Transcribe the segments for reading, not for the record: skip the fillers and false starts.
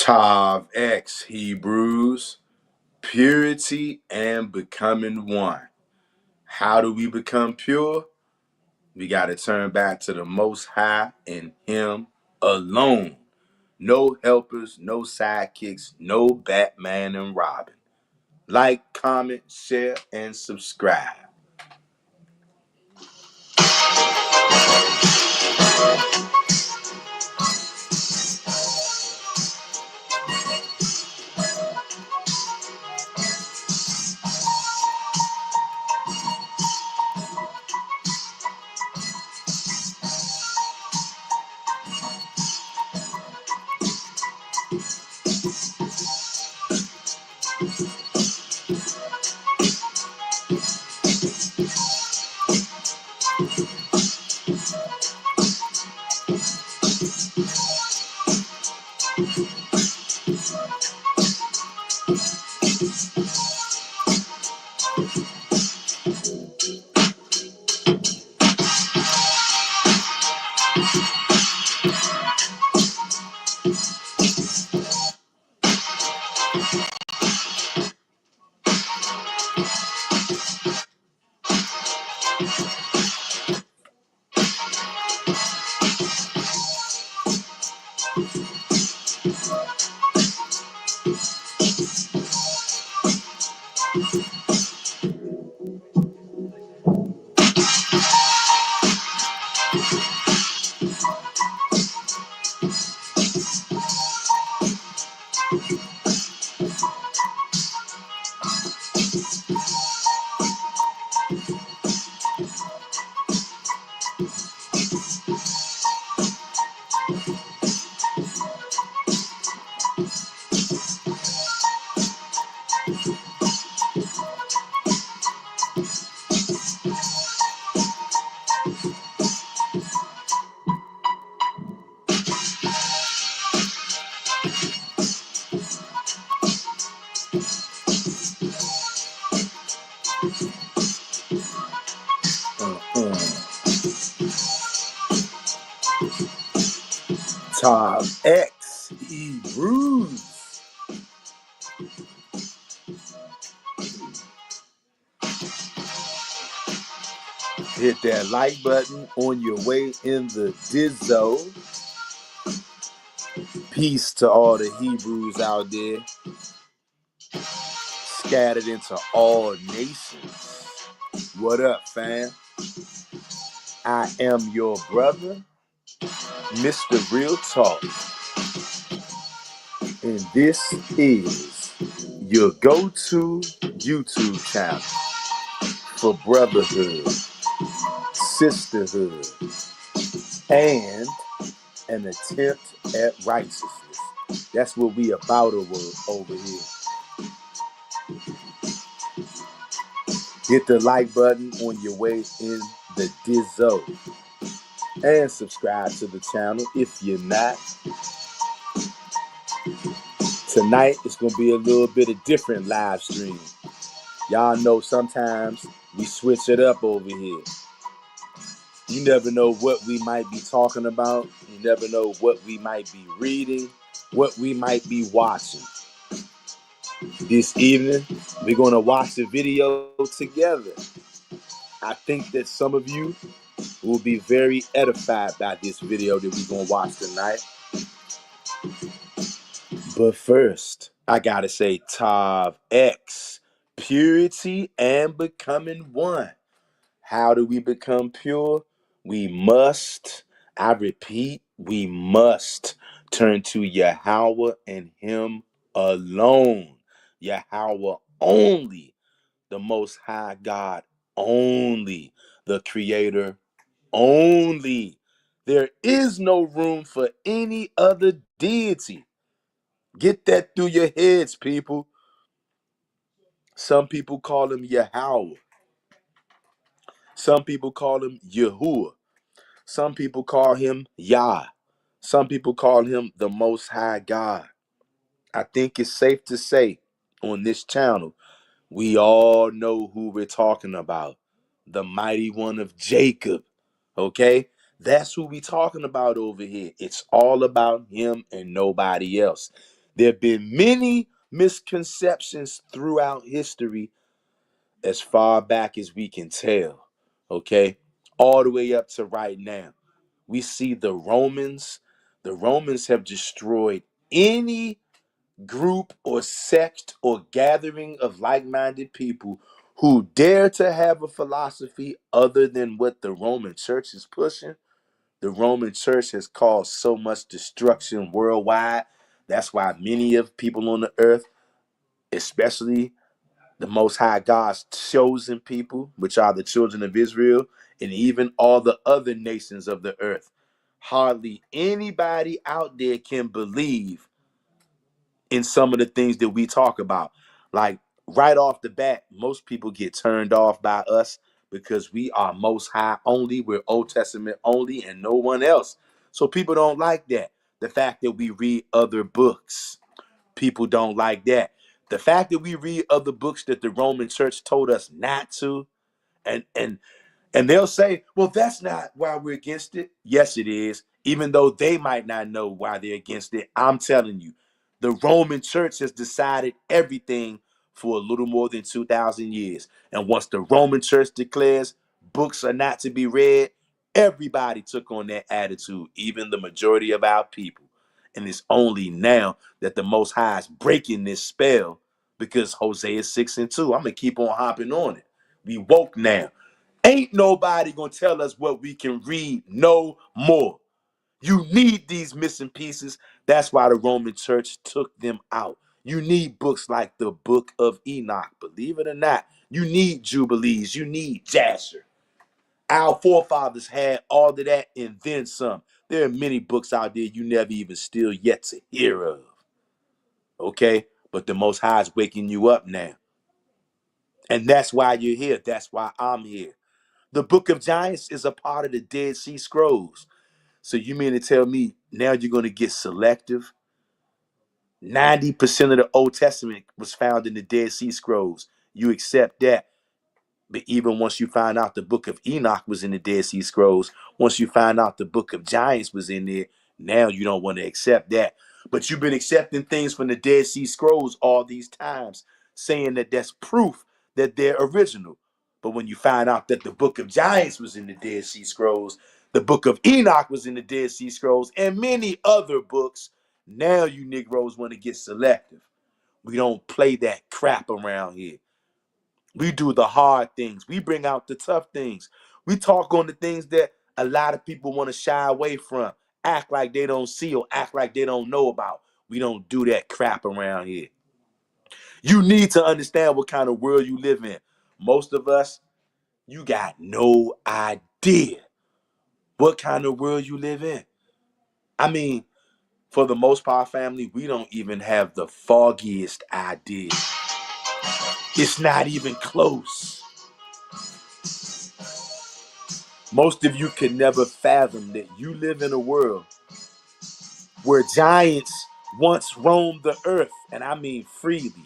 Tav X Hebrews, purity and becoming one. How do we become pure? We got to turn back to the Most High and Him alone. No helpers, no sidekicks, no Batman and Robin. Like, comment, share, and subscribe. Tav X Hebrews. Hit that like button on your way in the Dizzo. Peace to all the Hebrews out there, scattered into all nations. What up, fam? I am your brother, Mr. Real Talk. And this is your go-to YouTube channel for brotherhood, sisterhood, and an attempt at righteousness. That's what we about over here. Hit the like button on your way in the Dizzo. And subscribe to the channel if you're not. Tonight it's going to be a little bit of different live stream. Y'all know sometimes we switch it up over here. You never know what we might be talking about. You never know what we might be reading, what we might be watching. This evening, we're going to watch the video together. I think that some of you will be very edified by this video that we're going to watch tonight. But first, I got to say Tav X, purity and becoming one. How do we become pure? We must, I repeat, we must turn to Yahweh and Him alone. Yahweh only, the Most High God only, the Creator only. There is no room for any other deity. Get that through your heads, people. Some people call him Yahweh. Some people call him Yahuwah. Some people call him Yah. Some people call him the Most High God. I think it's safe to say on this channel, we all know who we're talking about. The mighty one of Jacob. Okay? That's who we're talking about over here. It's all about him and nobody else. There have been many misconceptions throughout history as far back as we can tell, okay? All the way up to right now. We see the Romans have destroyed any group or sect or gathering of like-minded people who dare to have a philosophy other than what the Roman church is pushing. The Roman church has caused so much destruction worldwide. That's why many of people on the earth, especially the Most High God's chosen people, which are the children of Israel, and even all the other nations of the earth, hardly anybody out there can believe in some of the things that we talk about. Like right off the bat, most people get turned off by us because we are Most High only, we're Old Testament only, and no one else. So people don't like that. The fact that we read other books, people don't like that. The fact that we read other books that the Roman church told us not to, and and they'll say, well, that's not why we're against it. Yes, it is. Even though they might not know why they're against it, I'm telling you, the Roman church has decided everything for a little more than 2,000 years. And once the Roman church declares books are not to be read, everybody took on that attitude, even the majority of our people. And it's only now that the Most High is breaking this spell because Hosea 6 and 2. I'm going to keep on hopping on it. We woke now. Ain't nobody gonna tell us what we can read no more. You need these missing pieces. That's why the Roman church took them out. You need books like the Book of Enoch, believe it or not. You need Jubilees. You need Jasher. Our forefathers had all of that and then some. There are many books out there you never even still yet to hear of. Okay? But the Most High is waking you up now. And that's why you're here. That's why I'm here. The Book of Giants is a part of the Dead Sea Scrolls. So you mean to tell me now you're going to get selective? 90% of the Old Testament was found in the Dead Sea Scrolls. You accept that. But even once you find out the Book of Enoch was in the Dead Sea Scrolls, once you find out the Book of Giants was in there, now you don't want to accept that. But you've been accepting things from the Dead Sea Scrolls all these times, saying that that's proof that they're original. But when you find out that the Book of Giants was in the Dead Sea Scrolls, the Book of Enoch was in the Dead Sea Scrolls, and many other books, now you Negroes want to get selective. We don't play that crap around here. We do the hard things. We bring out the tough things. We talk on the things that a lot of people want to shy away from, act like they don't see or act like they don't know about. We don't do that crap around here. You need to understand what kind of world you live in. Most of us, you got no idea what kind of world you live in. I mean, for the most part, family, we don't even have the foggiest idea. It's not even close. Most of you can never fathom that you live in a world where giants once roamed the earth, and I mean freely.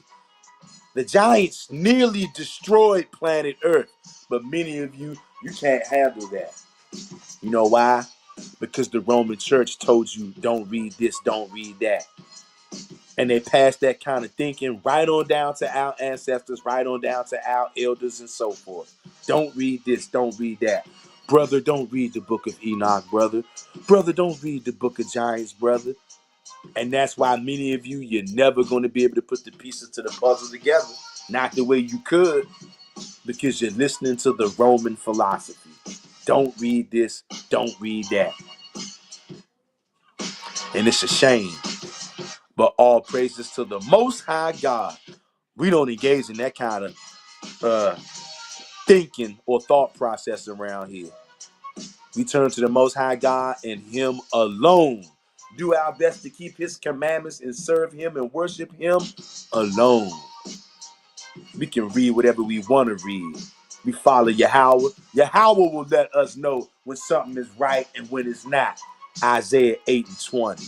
The giants nearly destroyed planet Earth, but many of you, you can't handle that. You know why? Because the Roman church told you, don't read this, don't read that. And they passed that kind of thinking right on down to our ancestors, right on down to our elders and so forth. Don't read this, don't read that. Brother, don't read the Book of Enoch, brother. Brother, don't read the Book of Giants, brother. And that's why many of you, you're never going to be able to put the pieces to the puzzle together. Not the way you could, because you're listening to the Roman philosophy. Don't read this, don't read that. And it's a shame. But all praises to the Most High God. We don't engage in that kind of thinking or thought process around here. We turn to the Most High God and Him alone. Do our best to keep His commandments and serve Him and worship Him alone. We can read whatever we want to read. We follow Yahweh. Yahweh will let us know when something is right and when it's not. Isaiah 8 and 20.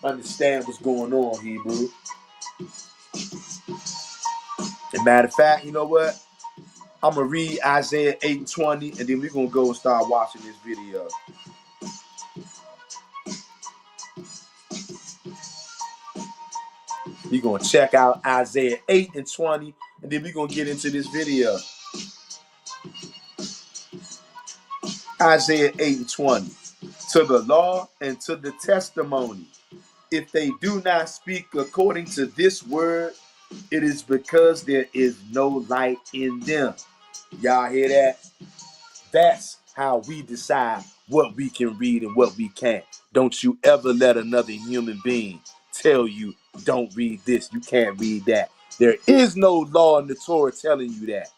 Understand what's going on, Hebrew. As a matter of fact, you know what? I'm going to read Isaiah 8 and 20, and then we're going to go and start watching this video. We're going to check out Isaiah 8 and 20, and then we're going to get into this video. Isaiah 8 and 20. To the law and to the testimony, if they do not speak according to this word, it is because there is no light in them. Y'all hear that? That's how we decide what we can read and what we can't. Don't you ever let another human being tell you, don't read this, you can't read that. There is no law in the Torah telling you that.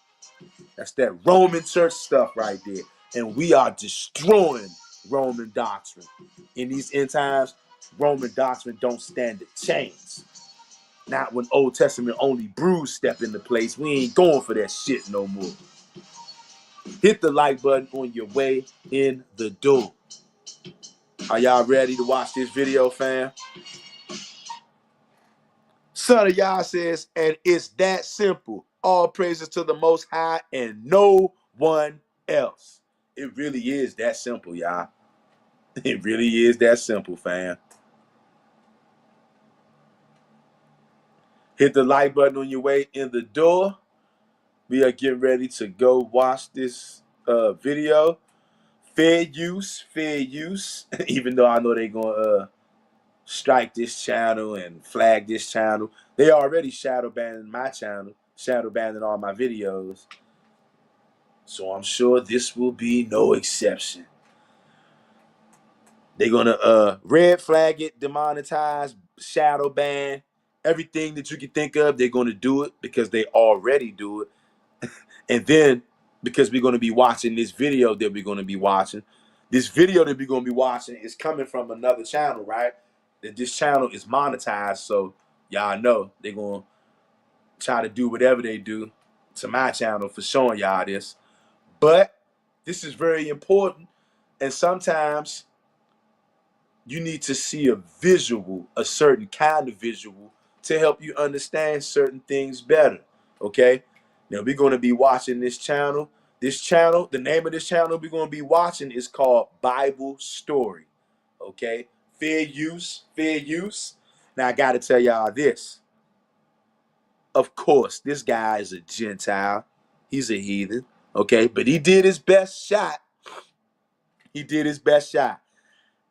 That's that Roman church stuff right there. And we are destroying Roman doctrine. In these end times, Roman doctrine don't stand a chance. Not when Old Testament only brews step into place. We ain't going for that shit no more. Hit the like button on your way in the door. Are y'all ready to watch this video, fam? Son of Yah says, and it's that simple. All praises to the Most High and no one else. It really is that simple, y'all. It really is that simple, fam. Hit the like button on your way in the door. We are getting ready to go watch this video. Fair use, fair use. Even though I know they're gonna strike this channel and flag this channel. They already shadow banning my channel, shadow banning all my videos. So I'm sure this will be no exception. They're gonna red flag it, demonetize, shadow ban, everything that you can think of. They're gonna do it because they already do it. And then because we're gonna be watching this video that we're gonna be watching, this video that we're gonna be watching is coming from another channel, right? That this channel is monetized, so y'all know they're gonna try to do whatever they do to my channel for showing y'all this. But this is very important, and sometimes you need to see a visual, a certain kind of visual, to help you understand certain things better. Okay? Now we're going to be watching this channel. This channel, the name of this channel we're going to be watching is called Bible Story. Okay? Fair use, fair use. Now I got to tell y'all this. Of course, this guy is a Gentile. He's a heathen. Okay? But he did his best shot. He did his best shot.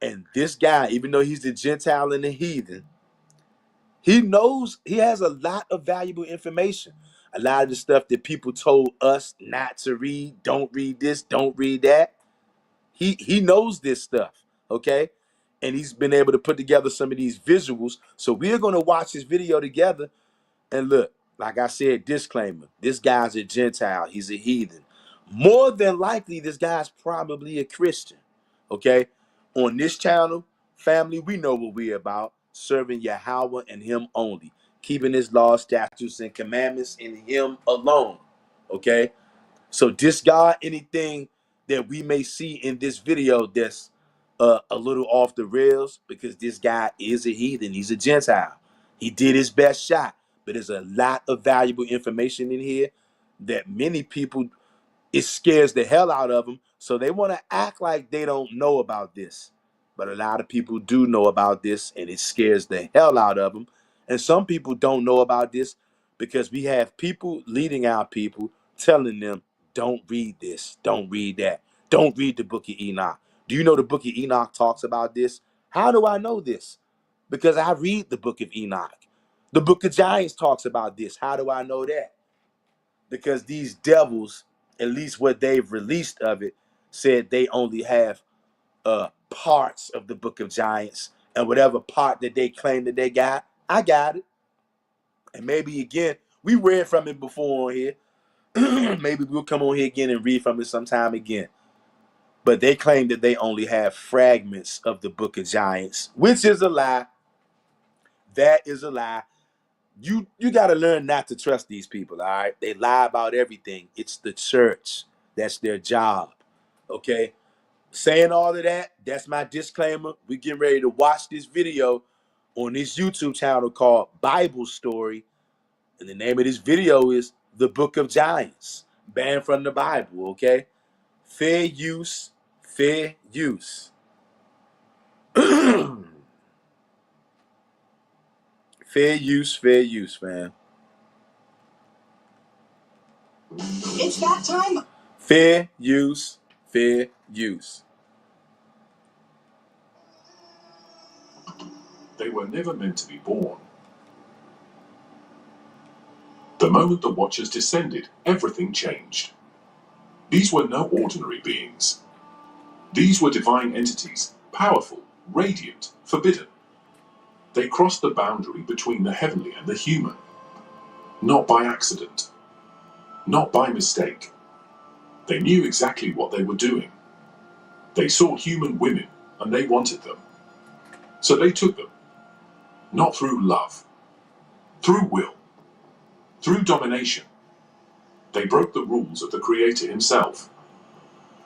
And this guy, even though he's the Gentile and the heathen, he knows, he has a lot of valuable information. A lot of the stuff that people told us not to read, don't read this, don't read that. He knows this stuff, okay? And he's been able to put together some of these visuals. So we're going to watch this video together. And look, like I said, disclaimer, this guy's a Gentile. He's a heathen. More than likely, this guy's probably a Christian, okay? On this channel, family, we know what we're about, serving Yahweh and him only, keeping his laws, statutes, and commandments in him alone, okay? So discard anything that we may see in this video that's a little off the rails, because this guy is a heathen. He's a Gentile. He did his best shot, but there's a lot of valuable information in here that many people, it scares the hell out of them. So they want to act like they don't know about this. But a lot of people do know about this, and it scares the hell out of them. And some people don't know about this because we have people leading our people telling them, don't read this, don't read that, don't read the book of Enoch. Do you know the book of Enoch talks about this? How do I know this? Because I read the book of Enoch. The book of Giants talks about this. How do I know that? Because these devils, at least what they've released of it, said they only have parts of the book of Giants, and whatever part that they claim that they got, I got it. And maybe again, we read from it before on here. Maybe we'll come on here again and read from it sometime again. But they claim that they only have fragments of the book of Giants, which is a lie. That is a lie. You got to learn not to trust these people, all right? They lie about everything. It's the church. That's their job, okay? Saying all of that, that's my disclaimer. We getting ready to watch this video on this YouTube channel called Bible Story. And the name of this video is The Book of Giants, banned from the Bible, okay? Fair use, fair use. Fair Fair use, man. It's that time. Fair use. They were never meant to be born. The moment the Watchers descended, everything changed. These were no ordinary beings. These were divine entities, powerful, radiant, forbidden. They crossed the boundary between the heavenly and the human. Not by accident. Not by mistake. They knew exactly what they were doing. They saw human women, and they wanted them. So they took them. Not through love. Through will. Through domination. They broke the rules of the Creator himself.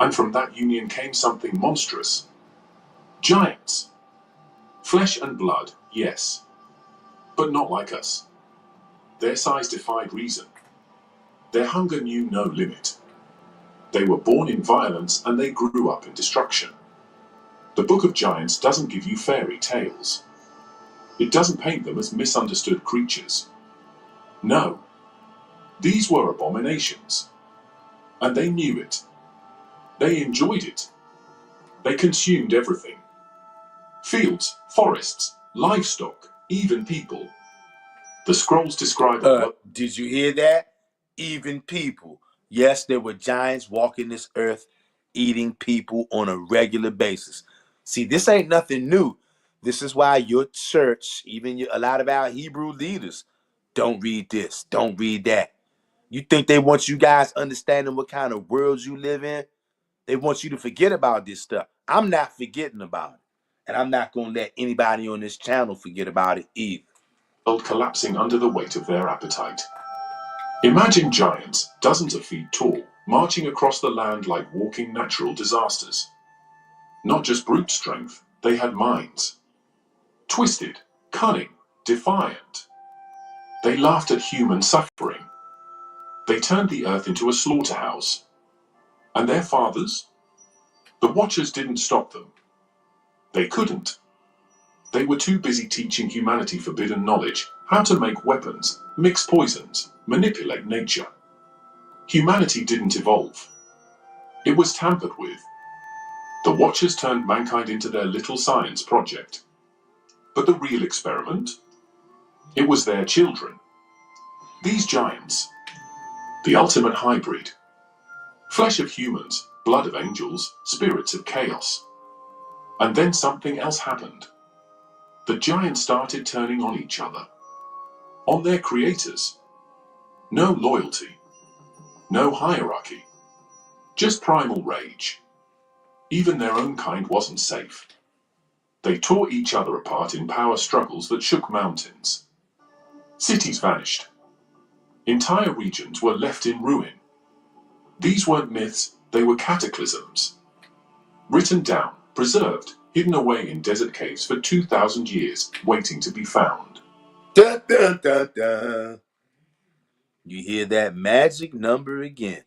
And from that union came something monstrous. Giants. Flesh and blood, yes. But not like us. Their size defied reason. Their hunger knew no limit. They were born in violence and they grew up in destruction. The Book of Giants doesn't give you fairy tales. It doesn't paint them as misunderstood creatures. No. These were abominations. And they knew it. They enjoyed it. They consumed everything. Fields, forests, livestock, even people. The scrolls describe Did you hear that? Even people. Yes, there were giants walking this earth, eating people on a regular basis. See, this ain't nothing new. This is why your church, even a lot of our Hebrew leaders, don't read this, don't read that. You think they want you guys understanding what kind of world you live in? They want you to forget about this stuff. I'm not forgetting about it. And I'm not going to let anybody on this channel forget about it either. world collapsing under the weight of their appetite. Imagine giants, dozens of feet tall, marching across the land like walking natural disasters. Not just brute strength, they had minds. Twisted, cunning, defiant. They laughed at human suffering. They turned the earth into a slaughterhouse. And their fathers? The Watchers didn't stop them. They couldn't. They were too busy teaching humanity forbidden knowledge, how to make weapons, mix poisons, manipulate nature. Humanity didn't evolve. It was tampered with. The Watchers turned mankind into their little science project. But the real experiment? It was their children. These giants. The ultimate hybrid. Flesh of humans, blood of angels, spirits of chaos. And then something else happened. The giants started turning on each other. On their creators. No loyalty. No hierarchy. Just primal rage. Even their own kind wasn't safe. They tore each other apart in power struggles that shook mountains. Cities vanished. Entire regions were left in ruin. These weren't myths, they were cataclysms. Written down, preserved, hidden away in desert caves for 2,000 years, waiting to be found. Dun, dun, dun, dun. You hear that magic number again.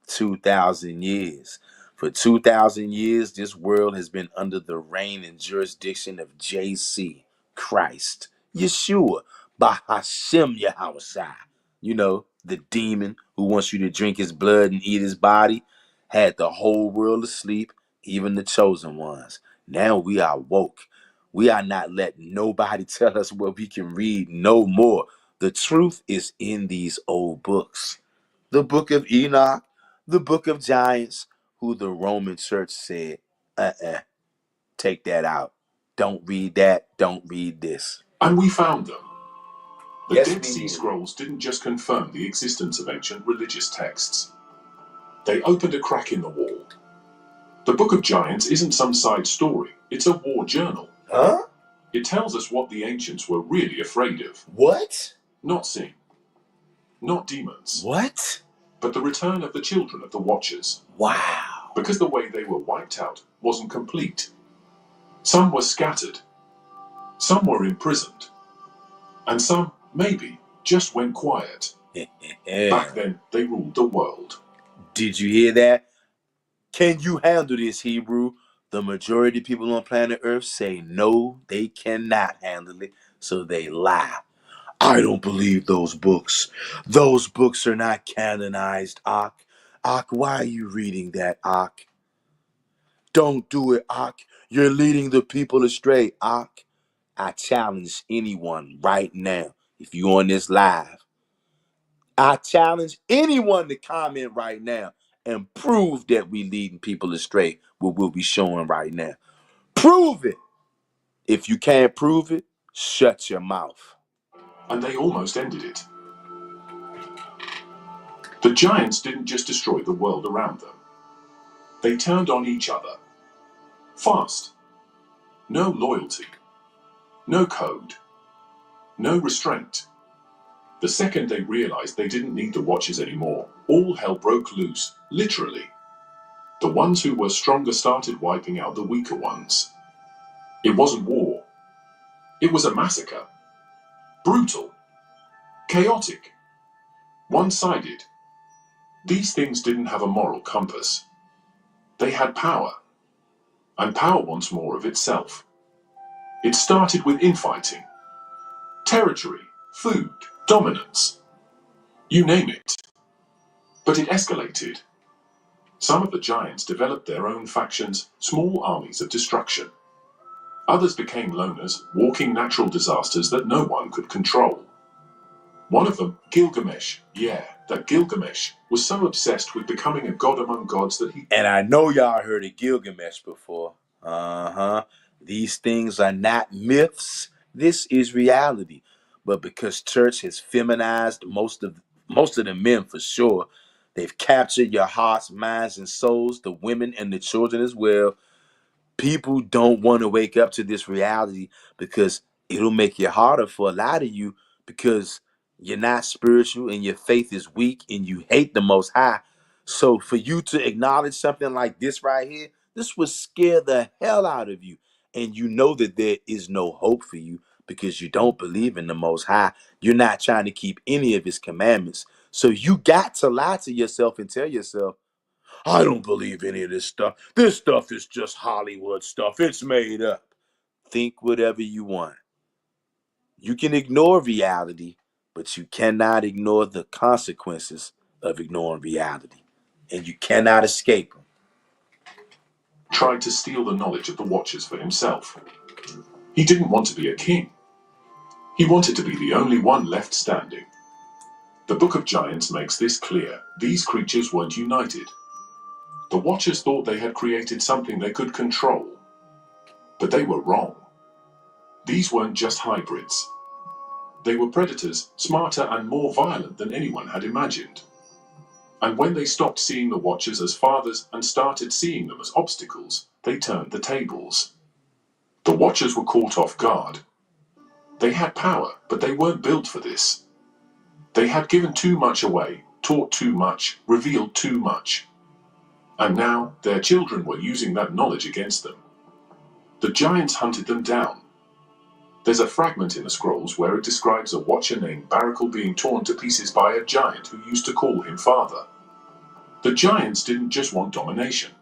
2,000 years. For 2,000 years, this world has been under the reign and jurisdiction of JC, Christ, Yeshua, Bahashem Yahawashai. You know, the demon who wants you to drink his blood and eat his body, had the whole world asleep, even the chosen ones. Now we are woke. We are not letting nobody tell us what we can read no more. The truth is in these old books. The book of Enoch, the book of giants, who the Roman church said, take that out. Don't read that. Don't read this. And we found them. The Yes, Dead Sea Scrolls didn't just confirm the existence of ancient religious texts. They opened a crack in the wall. The Book of Giants isn't some side story, it's a war journal. Huh? It tells us what the ancients were really afraid of. What? Not sin. Not demons. What? But the return of the children of the Watchers. Wow. Because the way they were wiped out wasn't complete. Some were scattered. Some were imprisoned. And some, maybe, just went quiet. Back then, they ruled the world. Did you hear that? Can you handle this, Hebrew? The majority of people on planet Earth say no, they cannot handle it, so they lie. I don't believe those books. Those books are not canonized, Ak. Ak, why are you reading that, Ak? Don't do it, Ak. You're leading the people astray, Ak. I challenge anyone right now, if you're on this live, I challenge anyone to comment right now and prove that we leading people astray with what we showing right now. Prove it. If you can't prove it, shut your mouth. And they almost ended it. The giants didn't just destroy the world around them. They turned on each other. Fast. No loyalty. No code. No restraint. The second they realized they didn't need the Watchers anymore, all hell broke loose, literally. The ones who were stronger started wiping out the weaker ones. It wasn't war. It was a massacre. Brutal. Chaotic. One-sided. These things didn't have a moral compass. They had power. And power wants more of itself. It started with infighting. Territory, food, dominance. You name it. But it escalated. Some of the giants developed their own factions, small armies of destruction. Others became loners, walking natural disasters that no one could control. One of them, Gilgamesh, that Gilgamesh was so obsessed with becoming a god among gods that he... And I know y'all heard of Gilgamesh before. These things are not myths. This is reality. But because church has feminized most of the men for sure, they've captured your hearts, minds, and souls, the women and the children as well. People don't want to wake up to this reality because it'll make it harder for a lot of you because you're not spiritual and your faith is weak and you hate the Most High. So for you to acknowledge something like this right here, this would scare the hell out of you. And you know that there is no hope for you because you don't believe in the Most High. You're not trying to keep any of his commandments. So you got to lie to yourself and tell yourself, I don't believe any of this stuff. This stuff is just Hollywood stuff. It's made up. Think whatever you want. You can ignore reality, but you cannot ignore the consequences of ignoring reality. And you cannot escape them. tried to steal the knowledge of the Watchers for himself. He didn't want to be a king. He wanted to be the only one left standing. The Book of Giants makes this clear. These creatures weren't united. The Watchers thought they had created something they could control. But they were wrong. These weren't just hybrids. They were predators, smarter and more violent than anyone had imagined. And when they stopped seeing the Watchers as fathers and started seeing them as obstacles, they turned the tables. The Watchers were caught off guard. They had power, but they weren't built for this. They had given too much away, taught too much, revealed too much. And now their children were using that knowledge against them. The giants hunted them down. There's a fragment in the scrolls where it describes a Watcher named Barakel being torn to pieces by a giant who used to call him father. The giants didn't just want domination.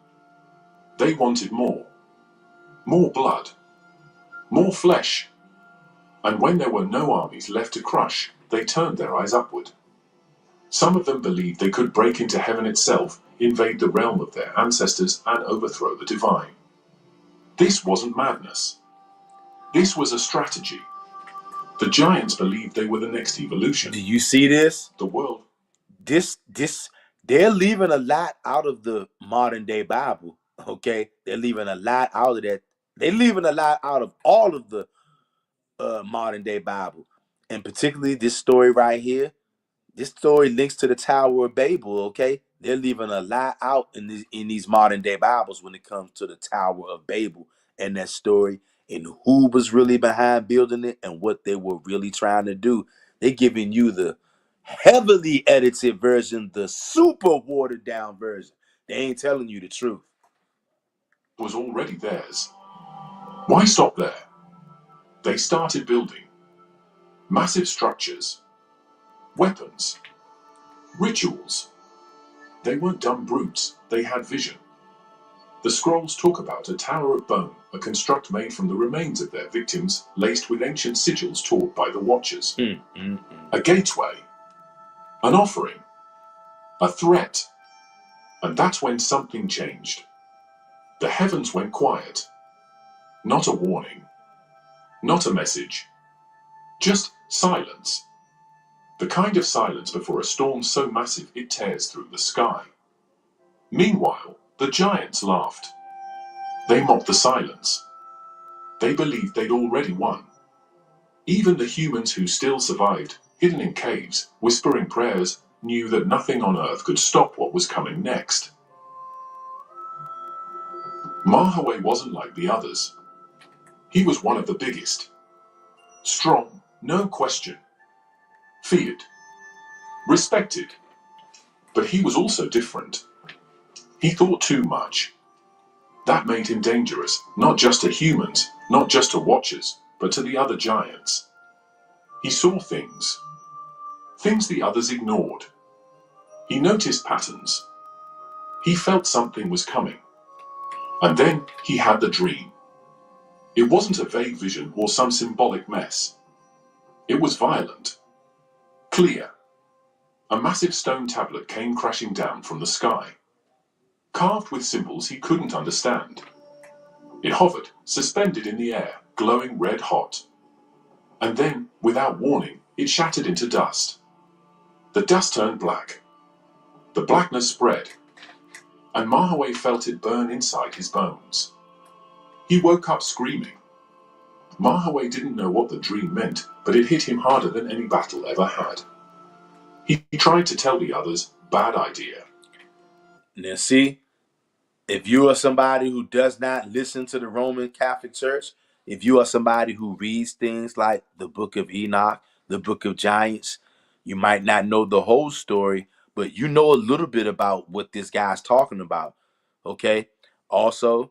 They wanted more. More blood. More flesh. And when there were no armies left to crush, they turned their eyes upward. Some of them believed they could break into heaven itself, invade the realm of their ancestors, and overthrow the divine. This wasn't madness. This was a strategy. The giants believed they were the next evolution. Do you see this? The world. They're leaving a lot out of the modern day Bible. Okay, they're leaving a lot out of that. They're leaving a lot out of all of the modern day Bible, and particularly this story right here. This story links to the Tower of Babel. Okay, they're leaving a lot out in these modern day Bibles when it comes to the Tower of Babel and that story and who was really behind building it and what they were really trying to do. They're giving you the heavily edited version, the super watered down version. They ain't telling you the truth. Was already theirs. Why stop there? They started building massive structures, weapons, rituals. They weren't dumb brutes, they had vision. The scrolls talk about a tower of bone, a construct made from the remains of their victims, laced with ancient sigils taught by the Watchers. A gateway, an offering, a threat. And that's when something changed. The heavens went quiet. Not a warning, not a message, just silence. The kind of silence before a storm so massive it tears through the sky. Meanwhile, the giants laughed. They mocked the silence. They believed they'd already won. Even the humans who still survived, hidden in caves, whispering prayers, knew that nothing on earth could stop what was coming next. Mahaway wasn't like the others. He was one of the biggest. Strong, no question. Feared. Respected. But he was also different. He thought too much. That made him dangerous, not just to humans, not just to Watchers, but to the other giants. He saw things the others ignored. He noticed patterns. He felt something was coming. And then he had the dream. It wasn't a vague vision or some symbolic mess. It was violent. Clear. A massive stone tablet came crashing down from the sky, carved with symbols he couldn't understand. It hovered, suspended in the air, glowing red hot. And then, without warning, it shattered into dust. The dust turned black. The blackness spread, and Mahaway felt it burn inside his bones. He woke up screaming. Mahaway didn't know what the dream meant, but it hit him harder than any battle ever had. He tried to tell the others, bad idea. Now see, if you are somebody who does not listen to the Roman Catholic Church, if you are somebody who reads things like the Book of Enoch, the Book of Giants, you might not know the whole story, but you know a little bit about what this guy's talking about. Okay? Also,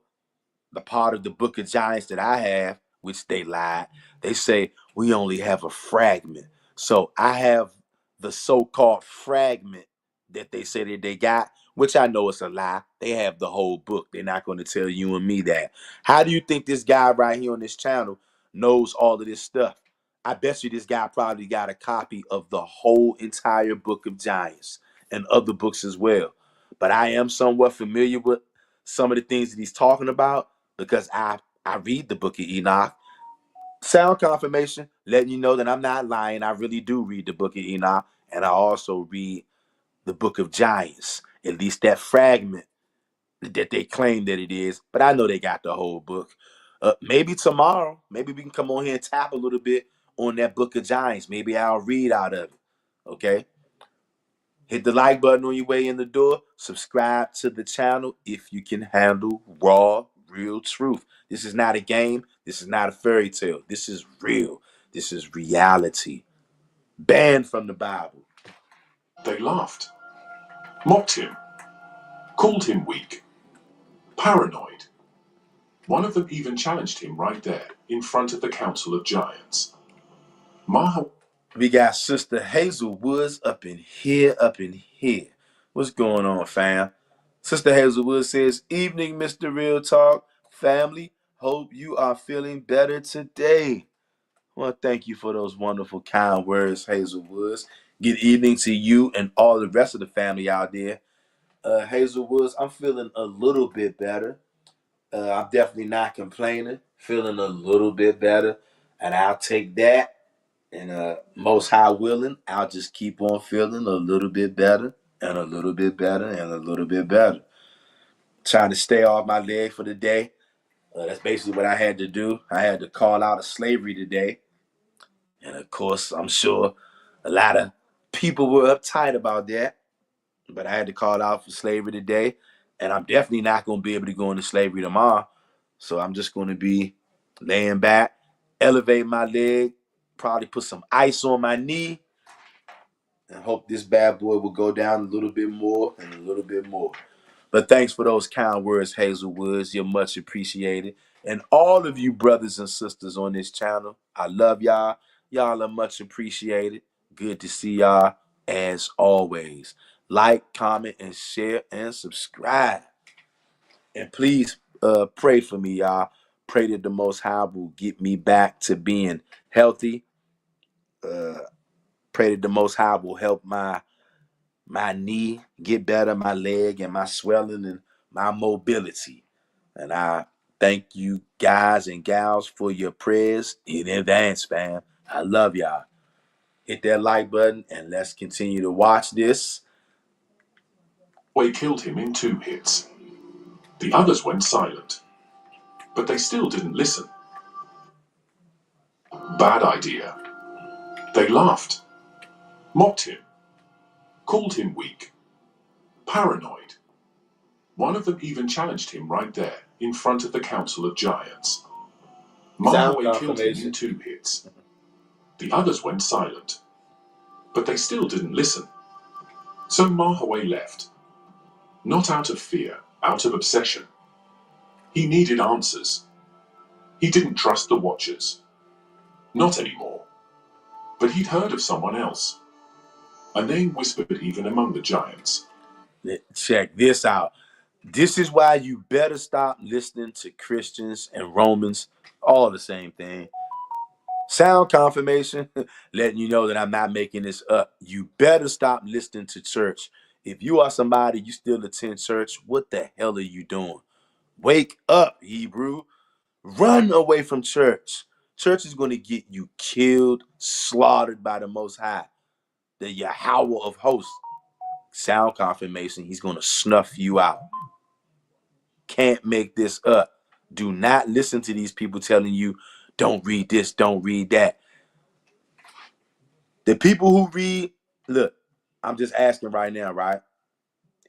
the part of the Book of Giants that I have, which they lied, they say we only have a fragment. So I have the so-called fragment that they say that they got, which I know is a lie. They have the whole book. They're not going to tell you and me that. How do you think this guy right here on this channel knows all of this stuff? I bet you this guy probably got a copy of the whole entire Book of Giants and other books as well. But I am somewhat familiar with some of the things that he's talking about because I read the Book of Enoch. Sound confirmation, letting you know that I'm not lying. I really do read the Book of Enoch, and I also read the Book of Giants, at least that fragment that they claim that it is. But I know they got the whole book. Maybe tomorrow, maybe we can come on here and tap a little bit on that Book of Giants. Maybe I'll read out of it. Okay? Hit the like button on your way in the door. Subscribe to the channel if you can handle raw, real truth. This is not a game. This is not a fairy tale. This is real. This is reality. Banned from the Bible. They laughed, mocked him, called him weak, paranoid. One of them even challenged him right there, in front of the Council of Giants. We got Sister Hazel Woods up in here, What's going on, fam? Sister Hazel Woods says, evening, Mr. Real Talk. Family, hope you are feeling better today. Well, thank you for those wonderful, kind words, Hazel Woods. Good evening to you and all the rest of the family out there. Hazel Woods, I'm feeling a little bit better. I'm definitely not complaining. Feeling a little bit better. And I'll take that. And most high willing, I'll just keep on feeling a little bit better and a little bit better and a little bit better. Trying to stay off my leg for the day. That's basically what I had to do. I had to call out of slavery today. And of course, I'm sure a lot of people were uptight about that. But I had to call out for slavery today. And I'm definitely not going to be able to go into slavery tomorrow. So I'm just going to be laying back, elevate my leg, probably put some ice on my knee, and hope this bad boy will go down a little bit more and a little bit more. But thanks for those kind words, Hazel Woods. You're much appreciated. And all of you brothers and sisters on this channel, I love y'all. Y'all are much appreciated. Good to see y'all as always. Like, comment, and share, and subscribe. And please pray for me, y'all. Pray that the Most High will get me back to being healthy. Pray that the Most High will help my knee get better, my leg and my swelling and my mobility. And I thank you guys and gals for your prayers in advance, fam. I love y'all. Hit that like button and let's continue to watch this. Way killed him in 2 hits. The others went silent, but they still didn't listen. Bad idea. They laughed, mocked him, called him weak, paranoid. One of them even challenged him right there in front of the Council of Giants. Sound Mahaway killed him in confirmation. 2 hits. The others went silent, but they still didn't listen. So Mahaway left, not out of fear, out of obsession. He needed answers. He didn't trust the Watchers. Not anymore. But he'd heard of someone else. A name whispered even among the giants. Check this out. This is why you better stop listening to Christians and Romans, all the same thing. Sound confirmation, letting you know that I'm not making this up. You better stop listening to church. If you are somebody you still attend church, what the hell are you doing? Wake up, Hebrew. Run away from church. Church is going to get you killed, slaughtered by the Most High, the Yahweh of hosts. Sound confirmation, he's going to snuff you out. Can't make this up. Do not listen to these people telling you, don't read this, don't read that. The people who read, look, I'm just asking right now, right?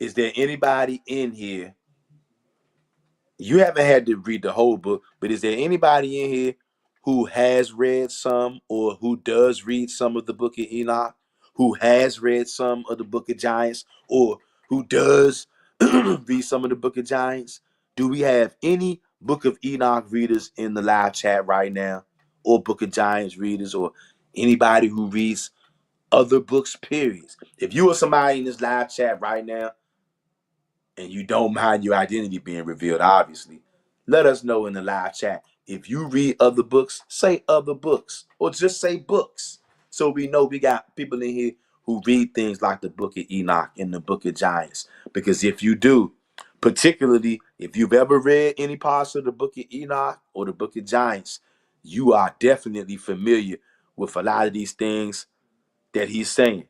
Is there anybody in here? You haven't had to read the whole book, but is there anybody in here who has read some or who does read some of the book of Enoch, who has read some of the book of Giants, or who does read some of the book of Giants? Do we have any book of Enoch readers in the live chat right now, or book of Giants readers, or anybody who reads other books, periods? If you are somebody in this live chat right now and you don't mind your identity being revealed, obviously, let us know in the live chat. If you read other books, say other books, or just say books, so we know we got people in here who read things like the book of Enoch and the book of Giants. Because if you do, particularly if you've ever read any parts of the book of Enoch or the book of Giants, you are definitely familiar with a lot of these things that he's saying.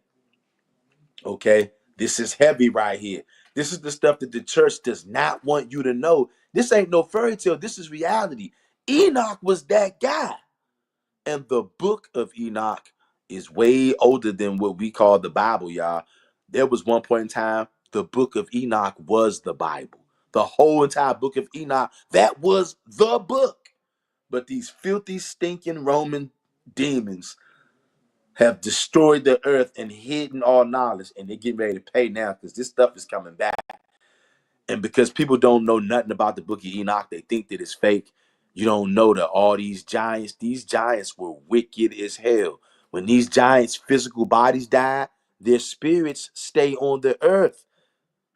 Okay, this is heavy right here. This is the stuff that the church does not want you to know. This ain't no fairy tale. This is reality. Enoch was that guy. And the book of Enoch is way older than what we call the Bible, y'all. There was one point in time, the book of Enoch was the Bible. The whole entire book of Enoch, that was the book. But these filthy, stinking Roman demons have destroyed the earth and hidden all knowledge, and they're getting ready to pay now because this stuff is coming back. And because people don't know nothing about the book of Enoch, they think that it's fake. You don't know that all these giants were wicked as hell. When these giants' physical bodies die, their spirits stay on the earth,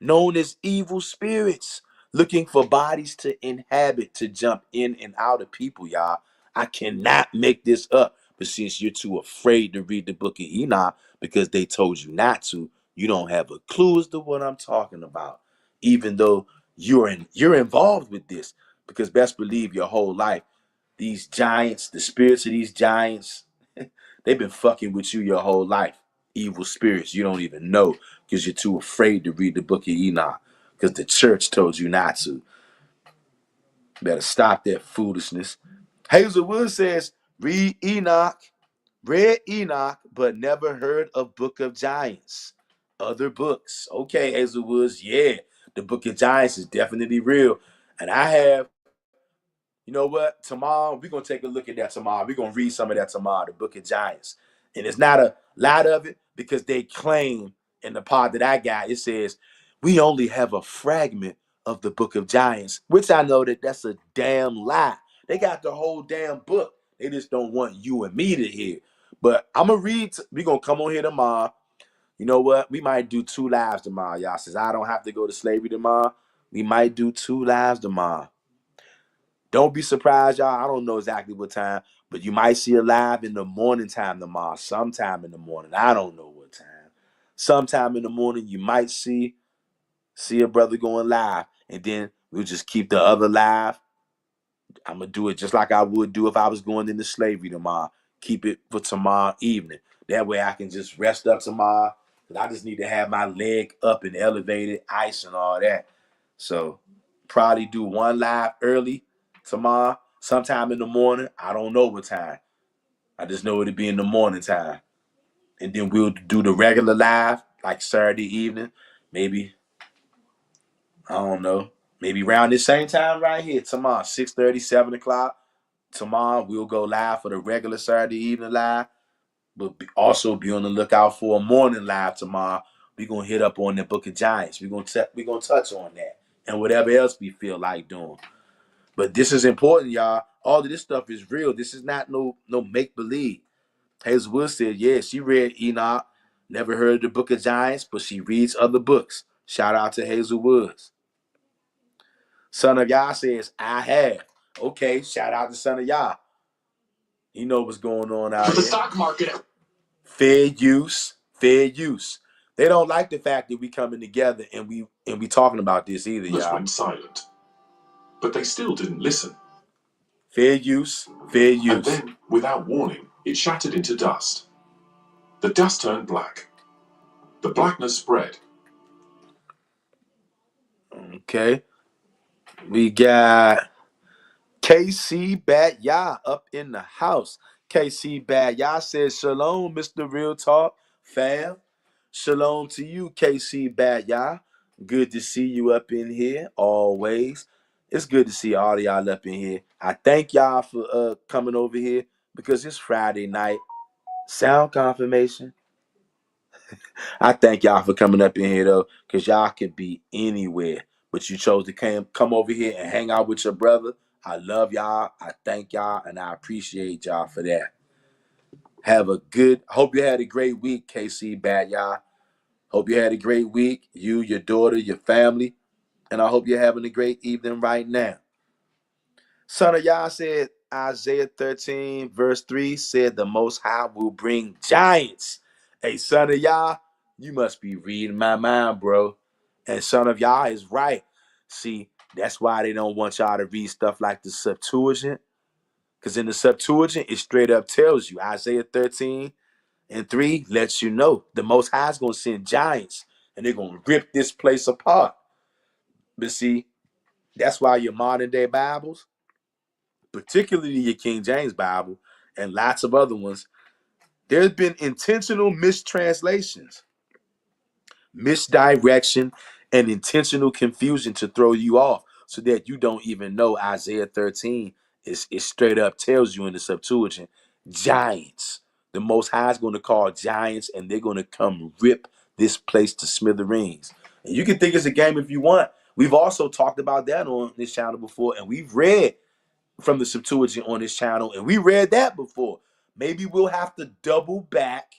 known as evil spirits, looking for bodies to inhabit, to jump in and out of people, y'all. I cannot make this up. But since you're too afraid to read the book of Enoch because they told you not to, you don't have a clue as to what I'm talking about. Even though you're involved with this, because best believe your whole life, these giants, the spirits of these giants, they've been fucking with you your whole life. Evil spirits you don't even know because you're too afraid to read the book of Enoch because the church told you not to. Better stop that foolishness. Hazelwood says, read Enoch, read Enoch, but never heard of Book of Giants. Other books. Okay, Hazelwoods, yeah, the Book of Giants is definitely real. And I have, you know what? Tomorrow, we're going to take a look at that tomorrow. We're going to read some of that tomorrow, the Book of Giants. And it's not a lot of it because they claim in the part that I got, it says, we only have a fragment of the Book of Giants, which I know that that's a damn lie. They got the whole damn book. They just don't want you and me to hear. But I'm going to read. We're going to come on here tomorrow. You know what? We might do 2 lives tomorrow, y'all, since I don't have to go to slavery tomorrow. We might do 2 lives tomorrow. Don't be surprised, y'all. I don't know exactly what time, but you might see a live in the morning time tomorrow, sometime in the morning. I don't know what time. Sometime in the morning, you might see a brother going live, and then we'll just keep the other live. I'm gonna do it just like I would do if I was going into slavery tomorrow. Keep it for tomorrow evening. That way I can just rest up tomorrow. Cause I just need to have my leg up and elevated, ice and all that. So probably do 1 live early tomorrow, sometime in the morning. I don't know what time. I just know it'll be in the morning time. And then we'll do the regular live like Saturday evening. Maybe, I don't know, maybe around this same time right here tomorrow, 6:30, 7 o'clock. Tomorrow we'll go live for the regular Saturday evening live, but also be on the lookout for a morning live tomorrow. We're gonna hit up on the Book of Giants. We're gonna touch on that and whatever else we feel like doing. But this is important, y'all. All of this stuff is real. This is not no make believe. Hazel Woods said, yeah, she read Enoch, never heard of the Book of Giants, but she reads other books. Shout out to Hazel Woods. Son of Yah says, I have. Okay, shout out to Son of Yah. You know what's going on out For the here. stock market. Fair use, fair use. They don't like the fact that we coming together and we talking about this either, y'all. Went silent, but they still didn't listen. Fair use, fair use. And then, without warning, it shattered into dust. The dust turned black. The blackness spread. Okay. We got KC Bad Yah up in the house. KC Bad Yah says, Shalom, Mr. Real Talk fam. Shalom to you, KC Bad Yah. Good to see you up in here always. It's good to see all of y'all up in here. I thank y'all for coming over here because it's Friday night. Sound confirmation. I thank y'all for coming up in here though, because y'all could be anywhere, but you chose to come over here and hang out with your brother. I love y'all. I thank y'all, and I appreciate y'all for that. Hope you had a great week, KC Bad y'all. Hope you had a great week, you, your daughter, your family, and I hope you're having a great evening right now. Son of Yah said, Isaiah 13, verse 3 said, the Most High will bring giants. Hey, Son of Yah, you must be reading my mind, bro. And Son of Yah is right. See, that's why they don't want y'all to read stuff like the Septuagint. Because in the Septuagint, it straight up tells you, Isaiah 13 and 3 lets you know the Most High is going to send giants and they're going to rip this place apart. But see, that's why your modern day Bibles, particularly your King James Bible and lots of other ones, there's been intentional mistranslations, misdirection, and intentional confusion to throw you off so that you don't even know Isaiah 13 is straight up tells you in the Septuagint, giants. The Most High is going to call giants and they're going to come rip this place to smithereens. And you can think it's a game if you want. We've also talked about that on this channel before, and we've read from the Septuagint on this channel, and we read that before. Maybe we'll have to double back.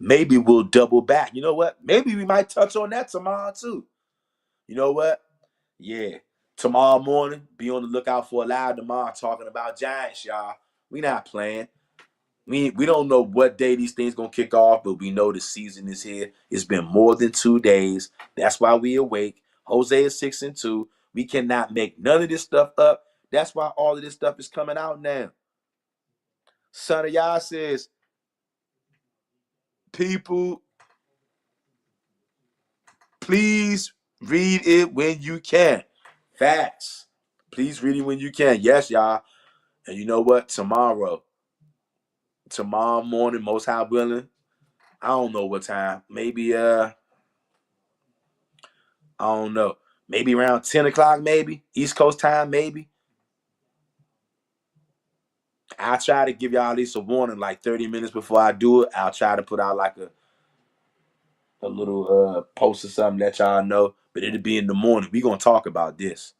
Maybe we'll double back. You know what? Maybe we might touch on that tomorrow too. You know what? Yeah. Tomorrow morning, be on the lookout for a live tomorrow talking about giants, y'all. We not playing. We don't know what day these things gonna kick off, but we know the season is here. It's been more than 2 days. That's why we awake. Hosea 6:2. We cannot make none of this stuff up. That's why all of this stuff is coming out now. Son of Yah says, people, please read it when you can. Facts. Please read it when you can. Yes, y'all. And you know what? Tomorrow morning, most high willing, I don't know what time. Maybe I don't know. Maybe around 10 o'clock, maybe. East Coast time, maybe. I'll try to give y'all at least a warning, like 30 minutes before I do it. I'll try to put out like a little post or something, let y'all know. But it'll be in the morning. We're going to talk about this.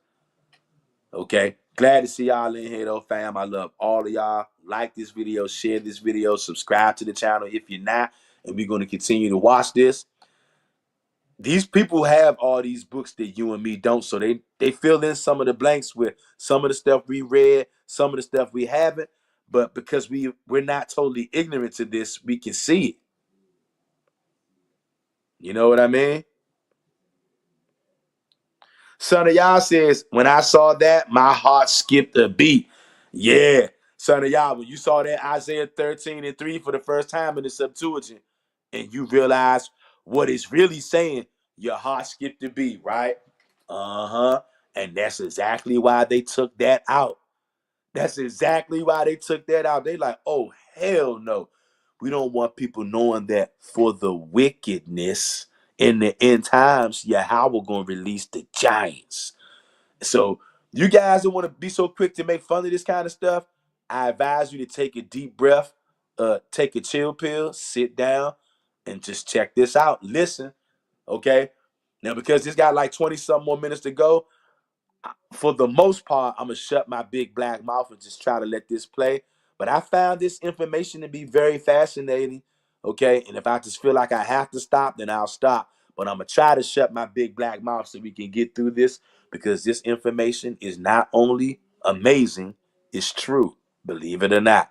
Okay? Glad to see y'all in here, though, fam. I love all of y'all. Like this video, share this video, subscribe to the channel if you're not. And we're going to continue to watch this. These people have all these books that you and me don't, so they fill in some of the blanks with some of the stuff we read, some of the stuff we haven't. But because we're not totally ignorant to this, we can see it. You know what I mean? Son of Yah says, when I saw that, my heart skipped a beat. Yeah. Son of Yah, when you saw that Isaiah 13:3 for the first time in the Septuagint, and you realize what it's really saying, your heart skipped a beat, right? Uh-huh. And that's exactly why they took that out. That's exactly why they took that out. They like, oh, hell no. We don't want people knowing that for the wickedness in the end times, Yahweh gonna release the giants. So you guys don't want to be so quick to make fun of this kind of stuff. I advise you to take a deep breath, take a chill pill, sit down, and just check this out. Listen, okay? Now, because this got like 20 something more minutes to go, for the most part, I'm gonna shut my big black mouth and just try to let this play. But I found this information to be very fascinating. Okay, and if I just feel like I have to stop, then I'll stop. But I'm gonna try to shut my big black mouth so we can get through this because this information is not only amazing, it's true. Believe it or not.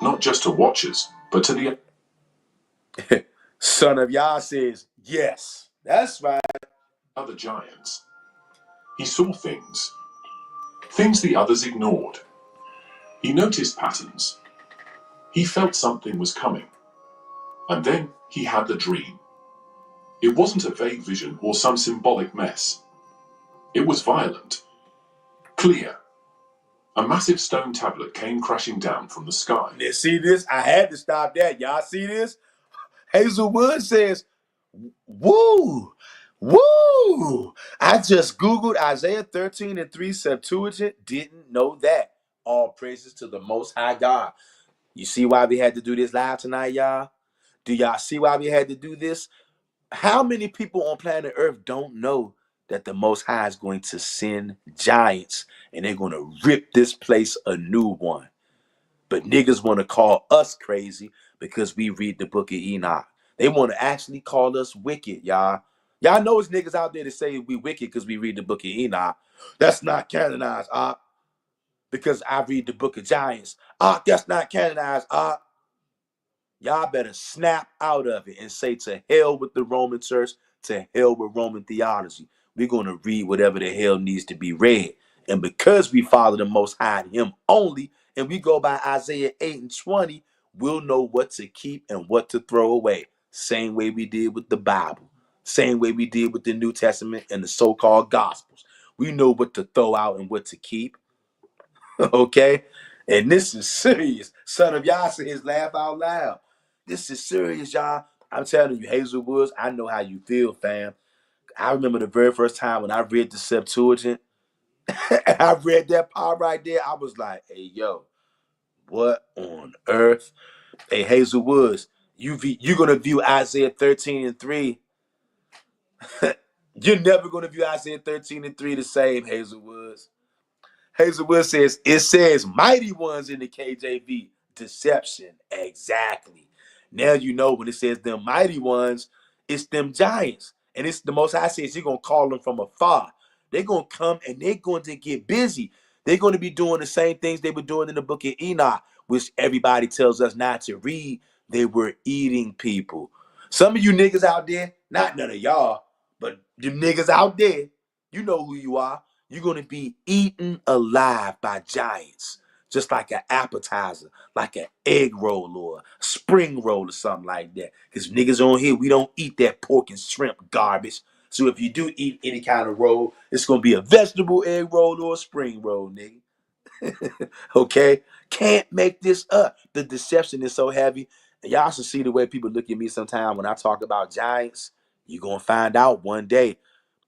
Not just to watchers, but to the Son of Yah says, yes, that's right. other giants. He saw things the others ignored. He noticed patterns. He felt something was coming. And then he had the dream. It wasn't a vague vision or some symbolic mess. It was violent, clear. A massive stone tablet came crashing down from the sky. Now, see this? I had to stop that. Y'all see this? Hazelwood says, woo, woo. I just Googled Isaiah 13:3 Septuagint. Didn't know that. All praises to the Most High God. You see why we had to do this live tonight, y'all? Do y'all see why we had to do this? How many people on planet Earth don't know that the Most High is going to send giants and they're going to rip this place a new one? But niggas want to call us crazy because we read the book of Enoch. They want to actually call us wicked, y'all. Y'all know it's niggas out there that say we wicked because we read the book of Enoch. That's not canonized, because I read the book of Giants. That's not canonized, Y'all better snap out of it and say to hell with the Roman church, to hell with Roman theology. We're going to read whatever the hell needs to be read. And because we follow the Most High, Him only, and we go by Isaiah 8:20, we'll know what to keep and what to throw away. Same way we did with the Bible. Same way we did with the New Testament and the so-called Gospels. We know what to throw out and what to keep. Okay? And this is serious. Son of Yah says, laugh out loud. This is serious, y'all. I'm telling you, Hazel Woods, I know how you feel, fam. I remember the very first time when I read the Septuagint, and I read that part right there, I was like, hey, yo, what on earth? Hey, Hazel Woods, you're going to view Isaiah 13:3. You're never going to view Isaiah 13:3 the same, Hazel Woods. Hazelwood says, it says mighty ones in the KJV. Deception. Exactly. Now you know when it says them mighty ones, it's them giants. And it's the Most High says you're going to call them from afar. They're going to come and they're going to get busy. They're going to be doing the same things they were doing in the book of Enoch, which everybody tells us not to read. They were eating people. Some of you niggas out there, not none of y'all, but you niggas out there, you know who you are. You're going to be eaten alive by giants, just like an appetizer, like an egg roll or a spring roll or something like that. Because niggas on here, we don't eat that pork and shrimp garbage. So if you do eat any kind of roll, it's going to be a vegetable egg roll or a spring roll, nigga. Okay? Can't make this up. The deception is so heavy. And y'all should see the way people look at me sometimes when I talk about giants. You're going to find out one day.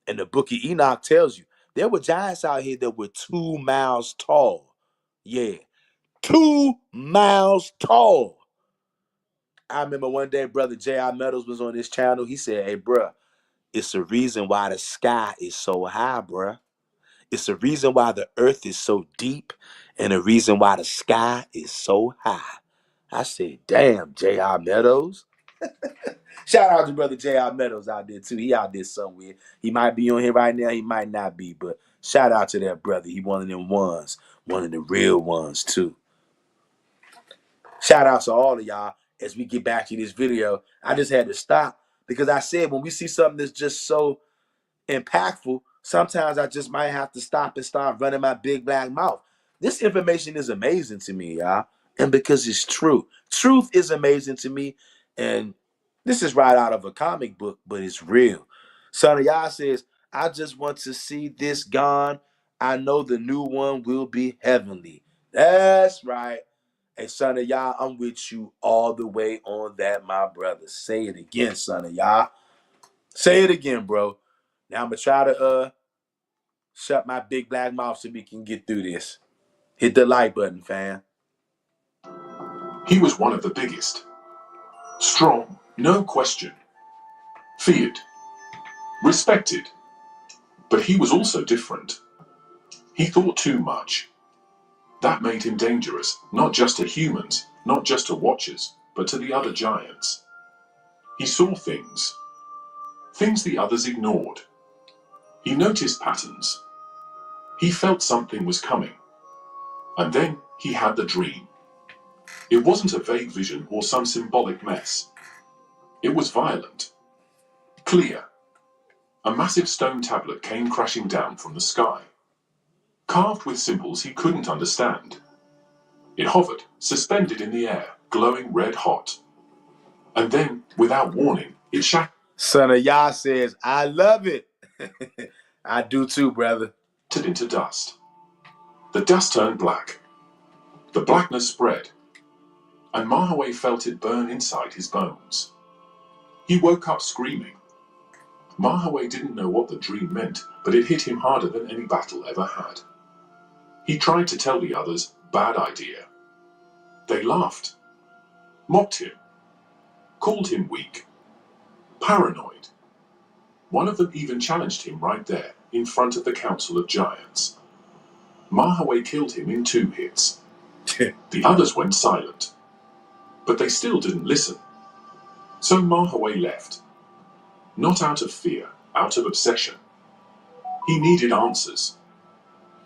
And the book of Enoch tells you there were giants out here that were 2 miles tall. Yeah, 2 miles tall. I remember one day, brother J.I. Meadows was on this channel. He said, hey, bruh, it's the reason why the sky is so high, bruh. It's the reason why the earth is so deep and the reason why the sky is so high. I said, damn, J.I. Meadows. Shout out to brother J.R. Meadows out there too. He out there somewhere. He might be on here right now. He might not be. But shout out to that brother. He one of them ones. One of the real ones too. Shout out to all of y'all as we get back to this video. I just had to stop because I said when we see something that's just so impactful, sometimes I just might have to stop and start running my big black mouth. This information is amazing to me, y'all. And because it's true. Truth is amazing to me. And this is right out of a comic book, but it's real. Son of Yah says, I just want to see this gone. I know the new one will be heavenly. That's right. Hey, son of Yah, I'm with you all the way on that, my brother. Say it again, son of Yah. Say it again, bro. Now I'm gonna try to shut my big black mouth so we can get through this. Hit the like button, fam. He was one of the biggest. Strong, no question. Feared. Respected. But he was also different. He thought too much. That made him dangerous, not just to humans, not just to watchers, but to the other giants. He saw things the others ignored. He noticed patterns. He felt something was coming. And then he had the dream. It wasn't a vague vision or some symbolic mess. It was violent. Clear. A massive stone tablet came crashing down from the sky, carved with symbols he couldn't understand. It hovered, suspended in the air, glowing red hot. And then, without warning, it shattered. Son of Yah says, I love it. I do too, brother. Into dust. The dust turned black. The blackness spread, and Mahaway felt it burn inside his bones. He woke up screaming. Mahaway didn't know what the dream meant, but it hit him harder than any battle ever had. He tried to tell the others, bad idea. They laughed, mocked him, called him weak, paranoid. One of them even challenged him right there, in front of the Council of Giants. Mahaway killed him in 2 hits. The others went silent, but they still didn't listen. So Mahaway left. Not out of fear, out of obsession. He needed answers.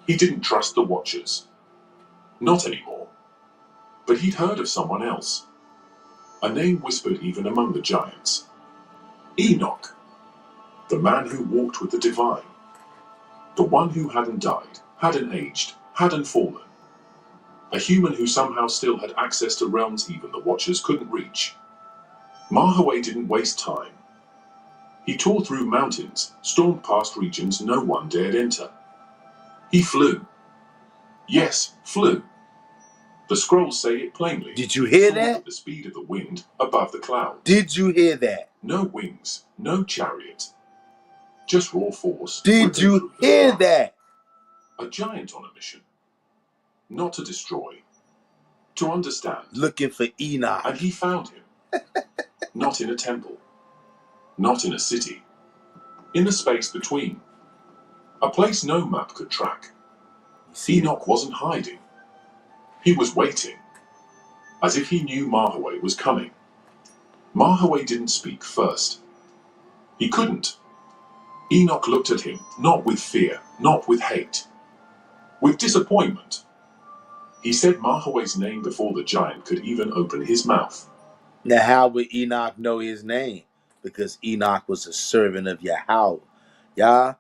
He didn't trust the Watchers. Not anymore. But he'd heard of someone else. A name whispered even among the giants. Enoch. The man who walked with the divine. The one who hadn't died, hadn't aged, hadn't fallen. A human who somehow still had access to realms even the Watchers couldn't reach. Mahaway didn't waste time. He tore through mountains, stormed past regions no one dared enter. He flew. Yes, flew. The scrolls say it plainly. Did you hear that? At the speed of the wind above the clouds. Did you hear that? No wings, no chariot. Just raw force. Did you hear that? A giant on a mission. Not to destroy. To understand. Looking for Enoch. And he found him. Not in a temple. Not in a city. In the space between. A place no map could track. Enoch wasn't hiding. He was waiting. As if he knew Mahaway was coming. Mahaway didn't speak first. He couldn't. Enoch looked at him, not with fear, not with hate. With disappointment. He said Mahaway's name before the giant could even open his mouth. Now how would Enoch know his name? Because Enoch was a servant of Yahweh. Y'all,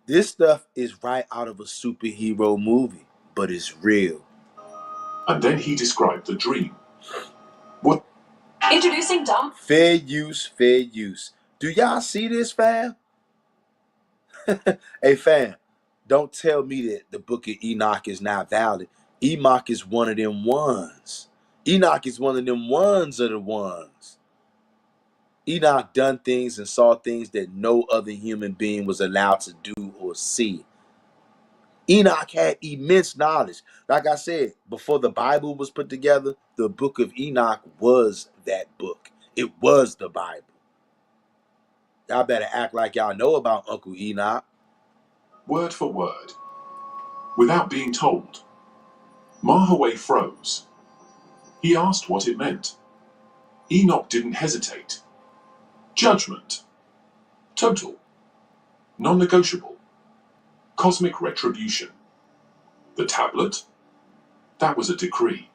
this stuff is right out of a superhero movie, but it's real. And then he described the dream. What? Introducing Dom. Fair use, fair use. Do y'all see this, fam? Hey, fam, don't tell me that the book of Enoch is not valid. Enoch is one of them ones. Enoch is one of them ones of the ones. Enoch done things and saw things that no other human being was allowed to do or see. Enoch had immense knowledge. Like I said, before the Bible was put together, the book of Enoch was that book. It was the Bible. Y'all better act like y'all know about Uncle Enoch. Word for word. Without being told. Mahaway froze. He asked what it meant. Enoch didn't hesitate. Judgment. Total. Non-negotiable. Cosmic retribution. The tablet? That was a decree.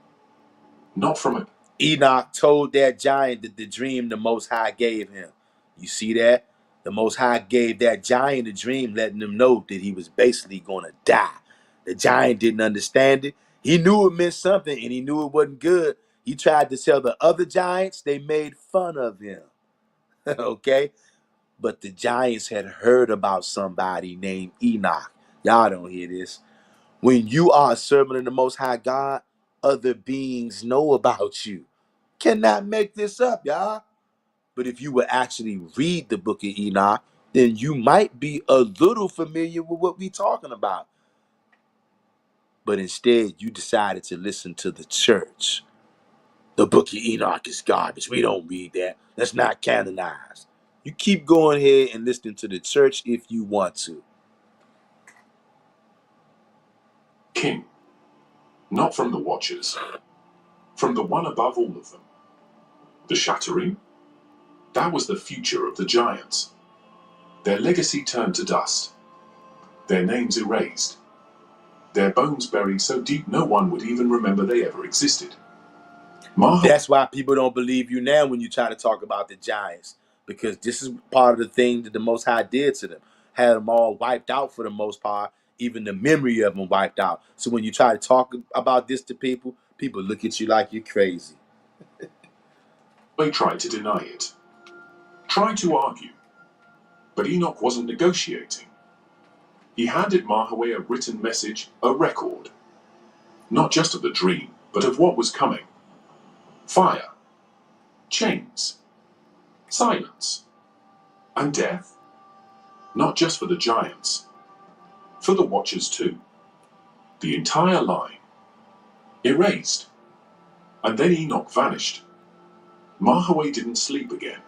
Not from a... Enoch told that giant that the dream the Most High gave him. You see that? The Most High gave that giant a dream, letting him know that he was basically going to die. The giant didn't understand it. He knew it meant something, and he knew it wasn't good. He tried to tell the other giants. They made fun of him. Okay? But the giants had heard about somebody named Enoch. Y'all don't hear this. When you are a servant of the Most High God, other beings know about you. Cannot make this up, y'all. But if you would actually read the book of Enoch, then you might be a little familiar with what we're talking about. But instead, you decided to listen to the church. The book of Enoch is garbage. We don't read that. That's not canonized. You keep going here and listening to the church if you want to. king. Not from the Watchers. From the one above all of them. The shattering? That was the future of the giants. Their legacy turned to dust. Their names erased. Their bones buried so deep no one would even remember they ever existed. That's why people don't believe you now when you try to talk about the giants. Because this is part of the thing that the Most High did to them. Had them all wiped out for the most part. Even the memory of them wiped out. So when you try to talk about this to people, people look at you like you're crazy. They tried to deny it. Tried to argue. But Enoch wasn't negotiating. He handed Mahaway a written message, a record. Not just of the dream, but of what was coming. Fire. Chains. Silence. And death. Not just for the giants. For the Watchers too. The entire line. Erased. And then Enoch vanished. Mahaway didn't sleep again.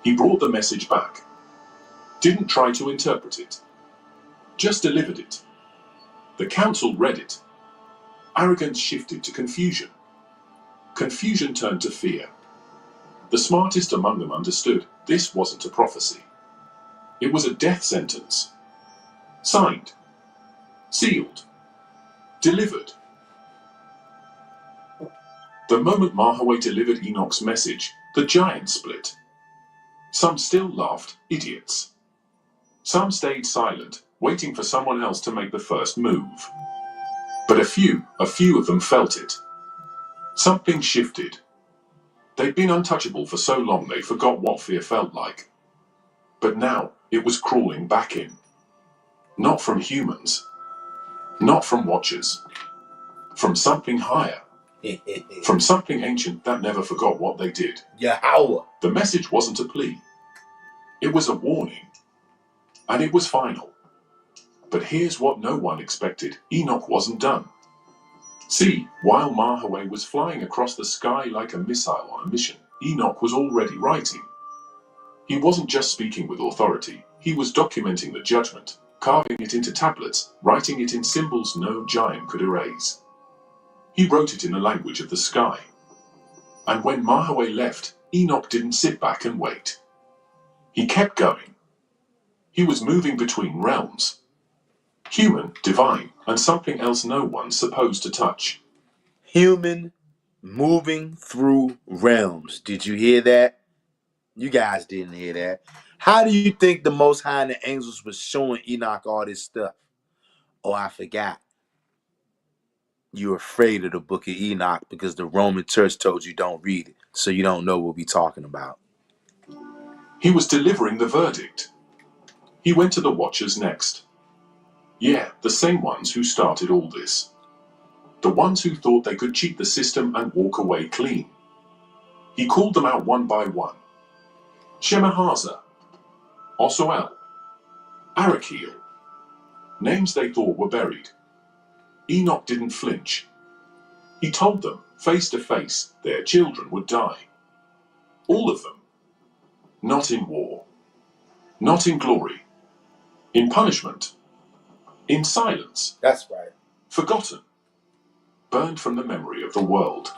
He brought the message back. Didn't try to interpret it. Just delivered it. The council read it. Arrogance shifted to confusion. Confusion turned to fear. The smartest among them understood this wasn't a prophecy. It was a death sentence. Signed. Sealed. Delivered. The moment Mahaway delivered Enoch's message, the giants split. Some still laughed, idiots. Some stayed silent, waiting for someone else to make the first move. But a few of them felt it. Something shifted. They'd been untouchable for so long they forgot what fear felt like. But now it was crawling back in. Not from humans. Not from Watchers. From something higher. From something ancient that never forgot what they did. Yahweh. The message wasn't a plea. It was a warning. And it was final. But here's what no one expected. Enoch wasn't done. See, while Mahaway was flying across the sky like a missile on a mission, Enoch was already writing. He wasn't just speaking with authority. He was documenting the judgment, carving it into tablets, writing it in symbols no giant could erase. He wrote it in the language of the sky. And when Mahaway left, Enoch didn't sit back and wait. He kept going. He was moving between realms. Human, divine, and something else no one's supposed to touch. Human moving through realms. Did you hear that? You guys didn't hear that. How do you think the Most High and the angels was showing Enoch all this stuff? Oh, I forgot. You're afraid of the book of Enoch because the Roman church told you don't read it, so you don't know what we're talking about. He was delivering the verdict. He went to the Watchers next. Yeah, the same ones who started all this. The ones who thought they could cheat the system and walk away clean. He called them out one by one. Shemahaza, Osoel, Arakiel. Names they thought were buried. Enoch didn't flinch. He told them, face to face, their children would die. All of them. Not in war. Not in glory. In punishment. In silence. That's right. Forgotten. Burned from the memory of the world.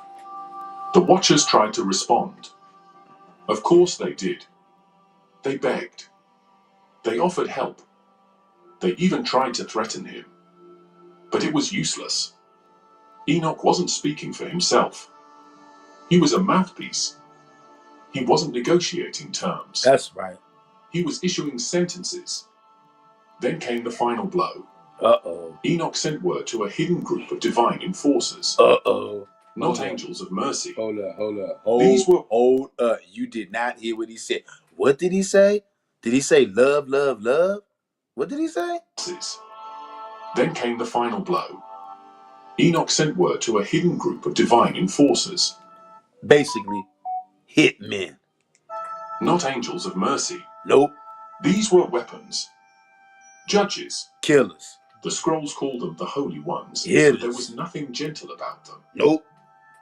The Watchers tried to respond. Of course they did. They begged. They offered help. They even tried to threaten him. But it was useless. Enoch wasn't speaking for himself. He was a mouthpiece. He wasn't negotiating terms. That's right. He was issuing sentences. Then came the final blow. Uh-oh. Enoch sent word to a hidden group of divine enforcers. Uh-oh. Not Hold angels of mercy. Hold up. Hold up. You did not hear what he said. What did he say? Did he say love, love, love? What did he say? Then came the final blow. Enoch sent word to a hidden group of divine enforcers. Basically, hitmen. Not angels of mercy. Nope. These were weapons. Judges. Killers. The scrolls called them the Holy Ones, Hitters. but there was nothing gentle about them. Nope.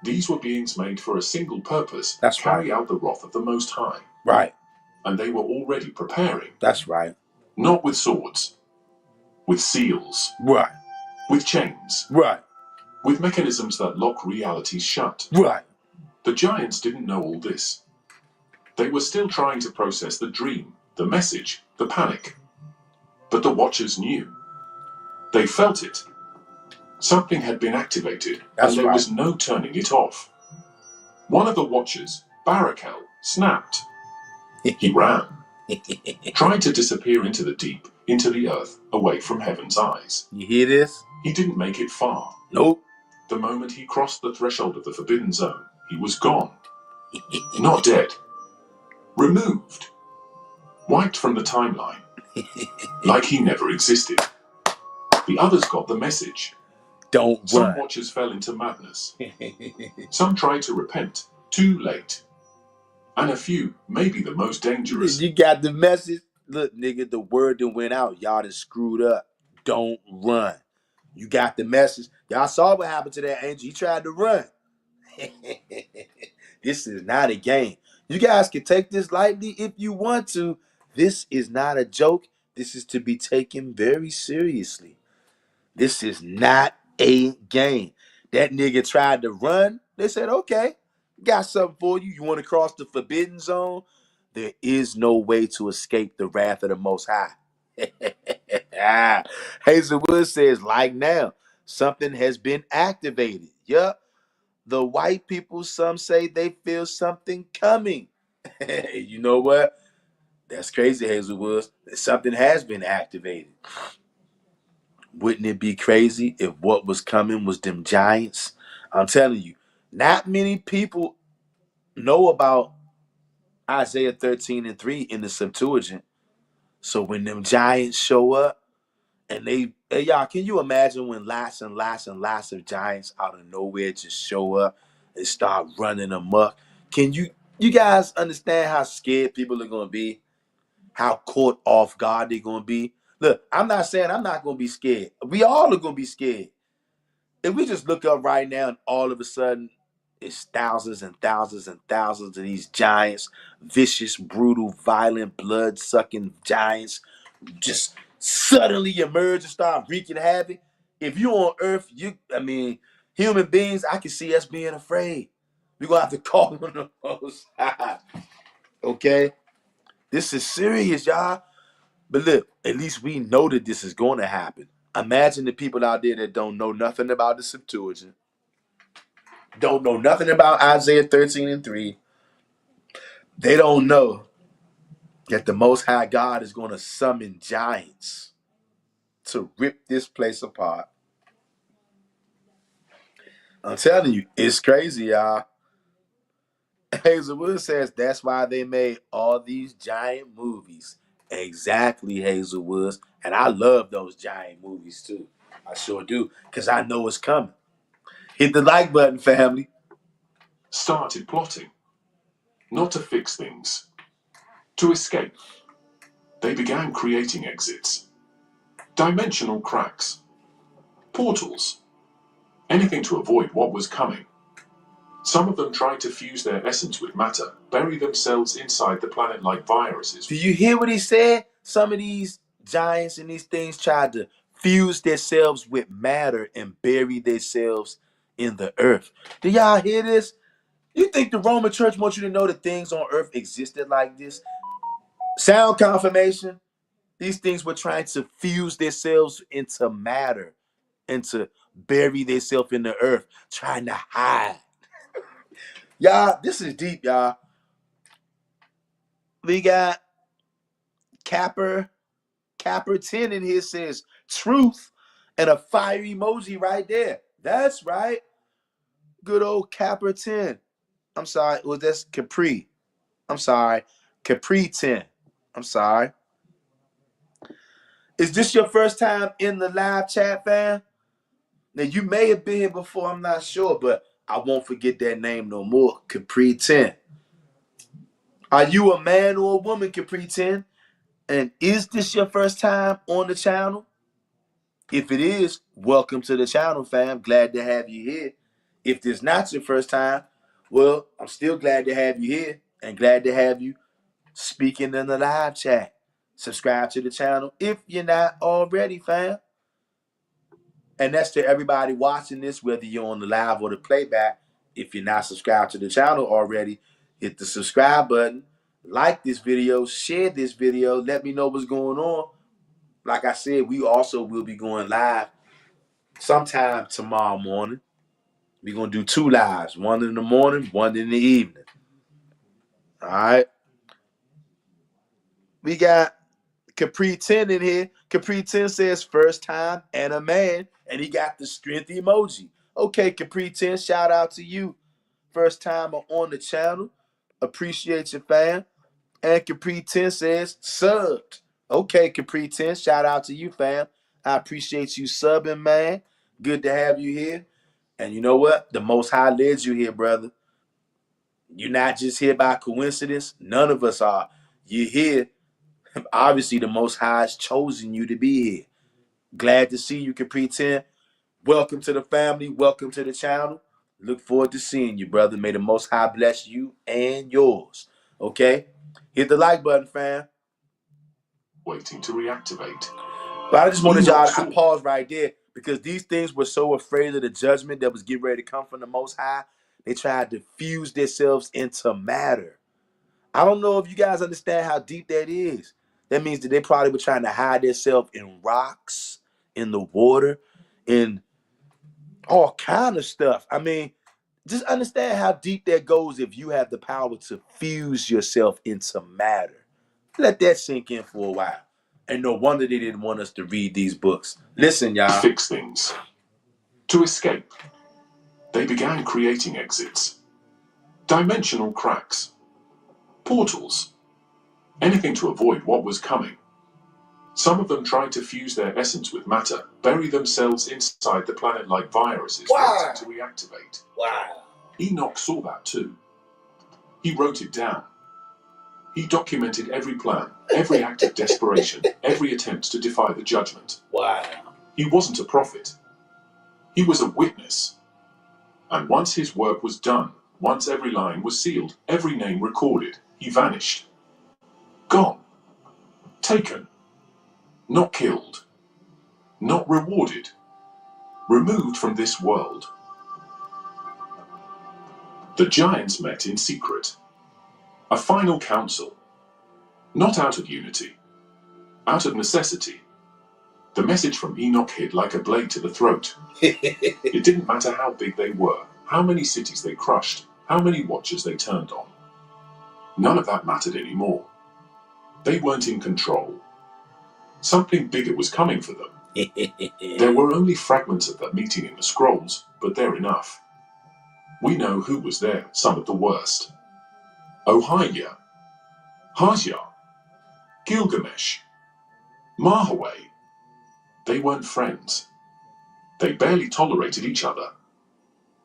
These were beings made for a single purpose. That's carry right. out the wrath of the Most High. Right. And they were already preparing. That's right. Not with swords. With seals. Right. With chains. Right. With mechanisms that lock realities shut. Right. The giants didn't know all this. They were still trying to process the dream, the message, the panic. But the Watchers knew. They felt it. Something had been activated, That's and there right. was no turning it off. One of the Watchers, Barakel, snapped. He ran. Tried to disappear into the deep, into the earth, away from heaven's eyes. You hear this? He didn't make it far. Nope. The moment he crossed the threshold of the forbidden zone, he was gone. Not dead. Removed. Wiped from the timeline. Like he never existed. The others got the message. Don't Some run. Watchers fell into madness. Some tried to repent. Too late. And a few, maybe the most dangerous. You got the message? Look, nigga, the word that went out. Y'all done screwed up. Don't run. You got the message. Y'all saw what happened to that angel. He tried to run. This is not a game. You guys can take this lightly if you want to. This is not a joke. This is to be taken very seriously. This is not a game. That nigga tried to run. They said, okay, got something for you. You want to cross the forbidden zone? There is no way to escape the wrath of the Most High. Hazelwood says, like now, something has been activated. Yup. The white people, some say they feel something coming. You know what? That's crazy, Hazelwood. Something has been activated. Wouldn't it be crazy if what was coming was them giants? I'm telling you, not many people know about Isaiah 13:3 in the Septuagint. So when them giants show up, and hey, y'all, can you imagine when lots and lots and lots of giants out of nowhere just show up and start running amok? Can you guys understand how scared people are gonna be? How caught off guard they're gonna be? Look, I'm not saying I'm not gonna be scared. We all are gonna be scared. If we just look up right now and all of a sudden it's thousands and thousands and thousands of these giants, vicious, brutal, violent, blood-sucking giants just suddenly emerge and start wreaking havoc. If you on Earth, human beings, I can see us being afraid. We're gonna have to call on the Most High. Okay? This is serious, y'all. But look, at least we know that this is going to happen. Imagine the people out there that don't know nothing about the Septuagint, don't know nothing about Isaiah 13:3. They don't know that the Most High God is going to summon giants to rip this place apart. I'm telling you, it's crazy, y'all. Hazelwood says that's why they made all these giant movies. Exactly, Hazelwood. And I love those giant movies too. I sure do, because I know it's coming. Hit the like button, family. Started plotting. Not to fix things. To escape. They began creating exits. Dimensional cracks. Portals. Anything to avoid what was coming. Some of them tried to fuse their essence with matter, bury themselves inside the planet like viruses. Do you hear what he said? Some of these giants and these things tried to fuse themselves with matter and bury themselves in the earth. Do y'all hear this? You think the Roman church wants you to know that things on earth existed like this? Sound confirmation. These things were trying to fuse themselves into matter and to bury themselves in the earth, trying to hide. Y'all, this is deep, y'all. We got Capper 10 in here says truth and a fire emoji right there. That's right. Good old Capper 10. I'm sorry. Well, that's Capri. I'm sorry. Capri 10. I'm sorry. Is this your first time in the live chat, fam? Now, you may have been here before, I'm not sure, but I won't forget that name no more. Capri 10. Are you a man or a woman, Capri 10? And is this your first time on the channel? If it is, welcome to the channel, fam. Glad to have you here. If this not your first time, well, I'm still glad to have you here and glad to have you speaking in the live chat. Subscribe to the channel if you're not already, fam. And that's to everybody watching this, whether you're on the live or the playback. If you're not subscribed to the channel already, hit the subscribe button, like this video, share this video, let me know what's going on. Like I said, we also will be going live sometime tomorrow morning. We're going to do 2 lives, one in the morning, one in the evening. All right. We got Capri 10 in here. Capri 10 says first time and a man, and he got the strength emoji. Okay, Capri 10, shout out to you. First time on the channel. Appreciate you, fam. And Capri 10 says subbed. Okay, Capri 10, shout out to you, fam. I appreciate you subbing, man. Good to have you here. And you know what? The Most High led you here, brother. You're not just here by coincidence. None of us are. You're here. Obviously, the Most High has chosen you to be here. Glad to see you, Capri 10. Welcome to the family. Welcome to the channel. Look forward to seeing you, brother. May the Most High bless you and yours. Okay? Hit the like button, fam. Waiting to reactivate. But I just wanted y'all to pause right there because these things were so afraid of the judgment that was getting ready to come from the Most High. They tried to fuse themselves into matter. I don't know if you guys understand how deep that is. That means that they probably were trying to hide themselves in rocks, in the water, in all kind of stuff. I mean, just understand how deep that goes if you have the power to fuse yourself into matter. Let that sink in for a while. And no wonder they didn't want us to read these books. Listen, y'all. Fix things. To escape, they began creating exits. Dimensional cracks. Portals. Anything to avoid what was coming. Some of them tried to fuse their essence with matter, bury themselves inside the planet like viruses waiting to reactivate. Wow. Enoch saw that too. He wrote it down. He documented every plan, every act of desperation, every attempt to defy the judgment. Wow. He wasn't a prophet. He was a witness. And once his work was done, once every line was sealed, every name recorded, he vanished. Gone. Taken. Not killed. Not rewarded. Removed from this world. The giants met in secret. A final council. Not out of unity. Out of necessity. The message from Enoch hit like a blade to the throat. It didn't matter how big they were, how many cities they crushed, how many watchers they turned on. None of that mattered anymore. They weren't in control. Something bigger was coming for them. There were only fragments of that meeting in the scrolls, but they're enough. We know who was there, some of the worst. Ohia, Hajar, Gilgamesh, Mahaway. They weren't friends. They barely tolerated each other.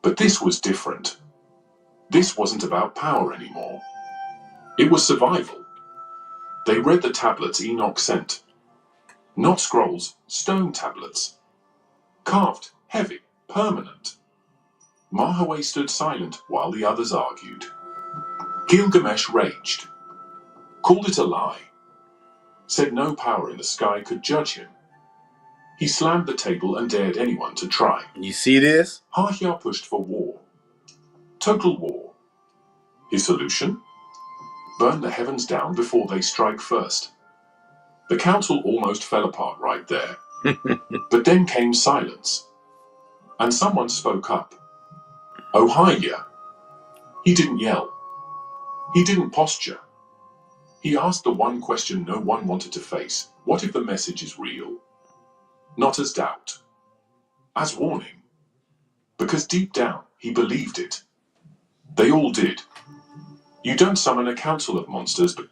But this was different. This wasn't about power anymore. It was survival. They read the tablets Enoch sent. Not scrolls, stone tablets. Carved, heavy, permanent. Mahaway stood silent while the others argued. Gilgamesh raged. Called it a lie. Said no power in the sky could judge him. He slammed the table and dared anyone to try. You see this? Hajar pushed for war. Total war. His solution? Burn the heavens down before they strike first. The council almost fell apart right there. But then came silence, and someone spoke up. Ohia. He didn't yell. He didn't posture. He asked the one question no one wanted to face. What if the message is real? Not as doubt, as warning. Because deep down, he believed it. They all did. You don't summon a council of monsters, but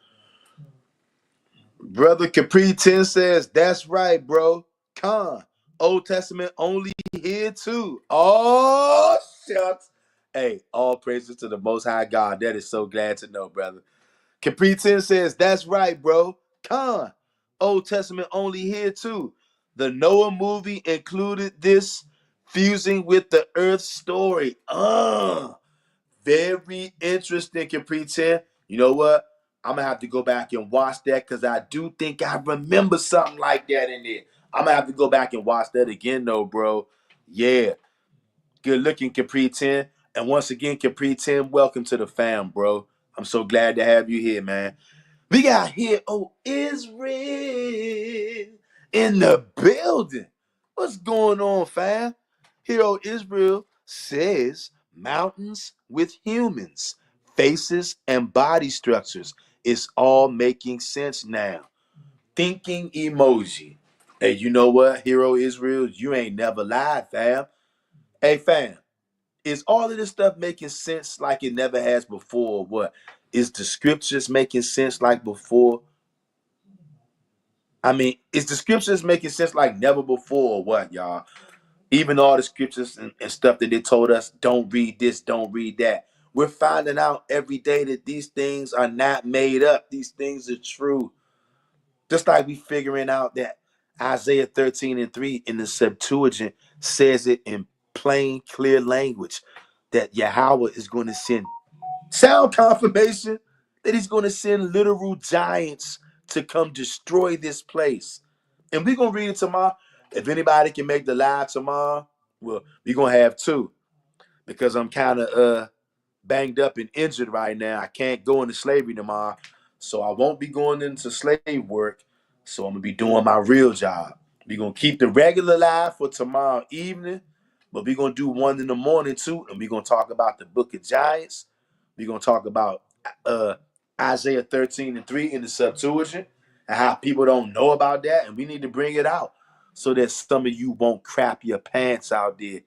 Brother Capri 10 says, that's right, bro. Con. Old Testament only here too. Oh, shucks. Hey, all praises to the Most High God. That is so glad to know, brother. Capri 10 says, that's right, bro. Con. Old Testament only here too. The Noah movie included this fusing with the Earth story. Very interesting, Capri 10. You know what? I'm gonna have to go back and watch that because I do think I remember something like that in there. I'm gonna have to go back and watch that again, though, bro. Yeah. Good looking, Capri 10. And once again, Capri 10, welcome to the fam, bro. I'm so glad to have you here, man. We got here, oh, Israel in the building. What's going on, fam? Hero Israel says mountains with humans, faces, and body structures. It's all making sense now. Thinking emoji. Hey, you know what, Hero Israel? You ain't never lied, fam. Hey, fam, is all of this stuff making sense like it never has before? Or what? Is the scriptures making sense like before? I mean, is the scriptures making sense like never before or what, y'all? Even all the scriptures and stuff that they told us, don't read this, don't read that. We're finding out every day that these things are not made up. These things are true. Just like we figuring out that Isaiah 13:3 in the Septuagint says it in plain, clear language that Yahweh is going to send sound confirmation that he's going to send literal giants to come destroy this place. And we're going to read it tomorrow. If anybody can make the live tomorrow, well, we're going to have two because I'm kind of banged up and injured right now. I can't go into slavery tomorrow. So I won't be going into slave work. So I'm going to be doing my real job. We're going to keep the regular live for tomorrow evening, but we're going to do one in the morning too. And we're going to talk about the book of Giants. We're going to talk about Isaiah 13:3 in the Septuagint and how people don't know about that. And we need to bring it out so that some of you won't crap your pants out there.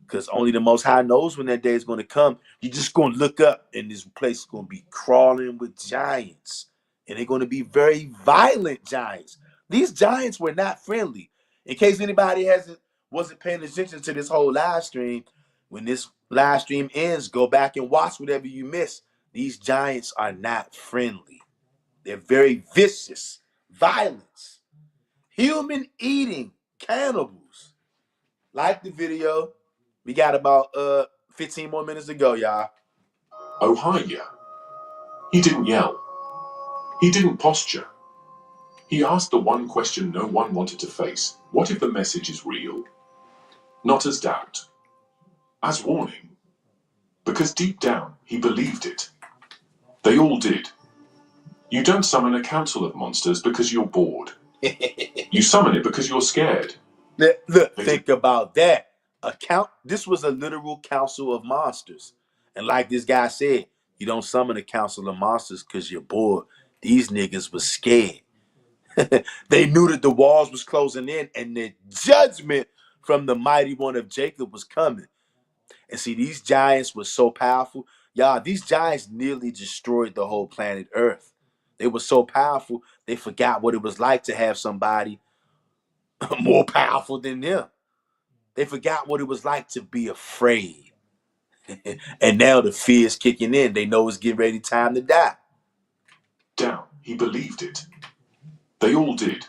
Because only the Most High knows when that day is going to come. You're just going to look up and this place is going to be crawling with giants. And they're going to be very violent giants. These giants were not friendly. In case anybody wasn't paying attention to this whole live stream, when this live stream ends, go back and watch whatever you missed. These giants are not friendly. They're very vicious, violence, human eating cannibals. Like the video. We got about 15 more minutes to go, y'all. Ohia. He didn't yell. He didn't posture. He asked the one question no one wanted to face. What if the message is real? Not as doubt, as warning. Because deep down, he believed it. They all did. You don't summon a council of monsters because you're bored. You summon it because you're scared. Look, think about that. This was a literal council of monsters. And like this guy said, you don't summon a council of monsters because you're bored. These niggas was scared. They knew that the walls was closing in and the judgment from the mighty one of Jacob was coming. And see, these giants were so powerful. Y'all, these giants nearly destroyed the whole planet Earth. They were so powerful, they forgot what it was like to have somebody more powerful than them. They forgot what it was like to be afraid. And now the fear is kicking in. They know it's getting ready time to die. Down, he believed it. They all did.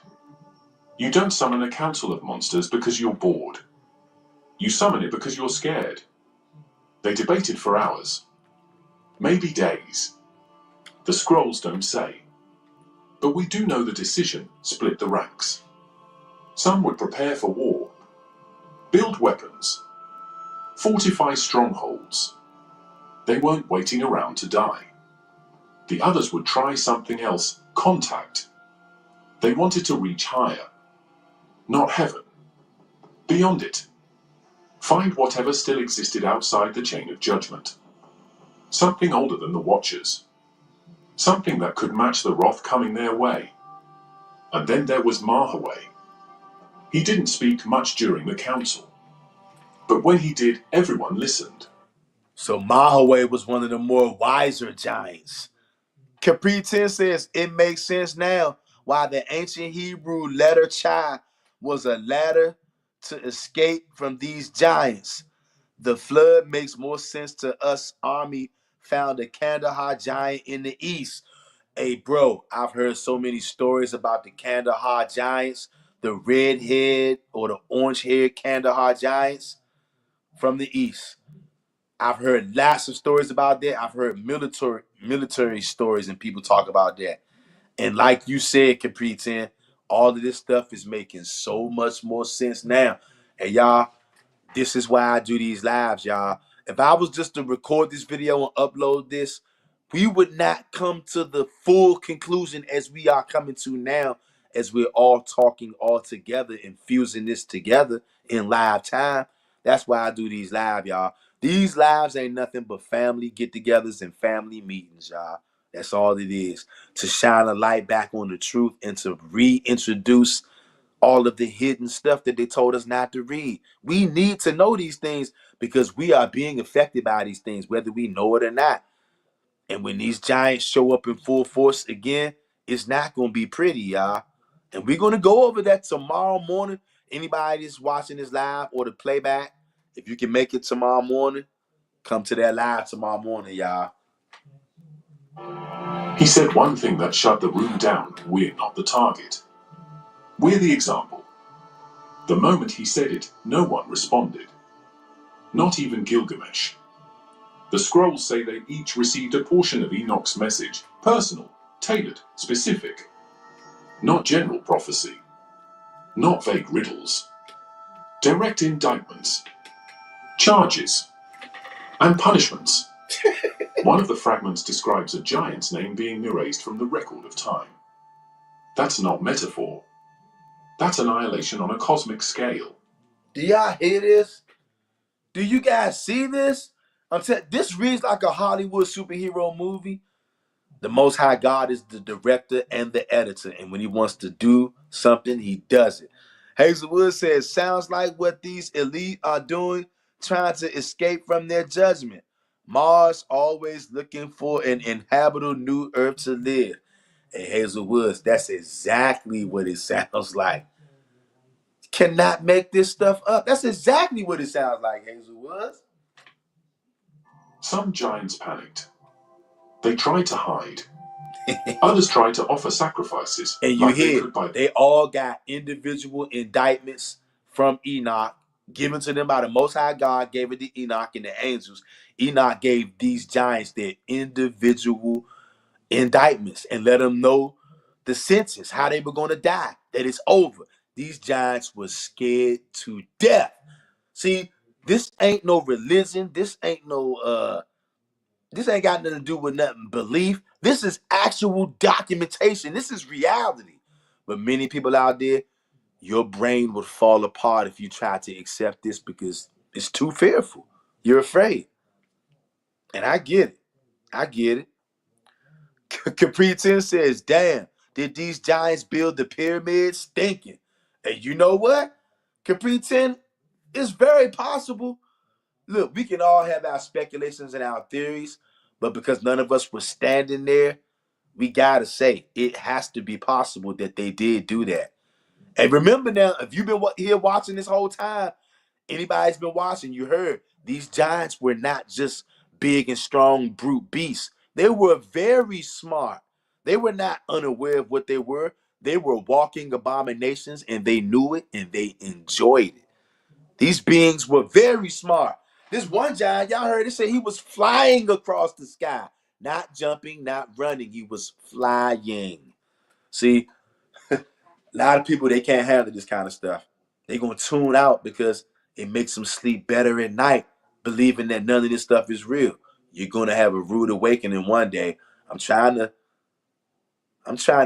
You don't summon a council of monsters because you're bored. You summon it because you're scared. They debated for hours, maybe days. The scrolls don't say. But we do know the decision split the ranks. Some would prepare for war, build weapons, fortify strongholds. They weren't waiting around to die. The others would try something else, contact. They wanted to reach higher, not heaven, beyond it. Find whatever still existed outside the chain of judgment. Something older than the Watchers. Something that could match the wrath coming their way. And then there was Mahaway. He didn't speak much during the council. But when he did, everyone listened. So Mahaway was one of the more wiser giants. Capri 10 says it makes sense now why the ancient Hebrew letter Chai was a ladder to escape from these giants. The flood makes more sense to us. Army found a Kandahar giant in the east. Hey, bro, I've heard so many stories about the Kandahar giants, the red-head or the orange-haired Kandahar giants from the east. I've heard lots of stories about that. I've heard military stories and people talk about that. And like you said, Capri 10, all of this stuff is making so much more sense now. And y'all, this is why I do these lives, y'all. If I was just to record this video and upload this, we would not come to the full conclusion as we are coming to now, as we're all talking all together and fusing this together in live time. That's why I do these live, y'all. These lives ain't nothing but family get-togethers and family meetings, y'all. That's all it is. To shine a light back on the truth and to reintroduce all of the hidden stuff that they told us not to read. We need to know these things because we are being affected by these things, whether we know it or not. And when these giants show up in full force again, it's not going to be pretty, y'all. And we're going to go over that tomorrow morning. Anybody that's watching this live or the playback, if you can make it tomorrow morning, come to that live tomorrow morning, y'all. He said one thing that shut the room down. We're not the target. We're the example. The moment he said it, no one responded. Not even Gilgamesh. The scrolls say they each received a portion of Enoch's message, personal, tailored, specific. Not general prophecy. Not vague riddles. Direct indictments. Charges. And punishments. One of the fragments describes a giant's name being erased from the record of time. That's not metaphor. That's annihilation on a cosmic scale. Do y'all hear this? Do you guys see this? This reads like a Hollywood superhero movie. The Most High God is the director and the editor, and when he wants to do something, he does it. Hazelwood says, sounds like what these elite are doing, trying to escape from their judgment. Mars always looking for an inhabitable new earth to live. And Hazelwoods, that's exactly what it sounds like. Cannot make this stuff up. That's exactly what it sounds like, Hazelwoods. Some giants panicked. They tried to hide. Others tried to offer sacrifices. And you hear, they all got individual indictments from Enoch given to them by the Most High God, gave it to Enoch and the angels. Enoch gave these giants their individual indictments and let them know the sentence, how they were going to die, that it's over. These giants were scared to death. See, this ain't no religion. This ain't no this ain't got nothing to do with nothing belief. This is actual documentation. This is reality. But many people out there, your brain would fall apart if you try to accept this because it's too fearful. You're afraid. And I get it. I get it. Capri 10 says, damn, did these giants build the pyramids? Thinking. And you know what? Capri 10, it's very possible. Look, we can all have our speculations and our theories, but because none of us were standing there, we gotta say it has to be possible that they did do that. And remember now, if you've been here watching this whole time, anybody's been watching, you heard these giants were not just big and strong brute beasts. They were very smart. They were not unaware of what they were. They were walking abominations and they knew it and they enjoyed it. These beings were very smart. This one giant, y'all heard it say he was flying across the sky. Not jumping, not running. He was flying. See, a lot of people, they can't handle this kind of stuff. They're going to tune out because it makes them sleep better at night, believing that none of this stuff is real. You're gonna have a rude awakening one day. I'm trying to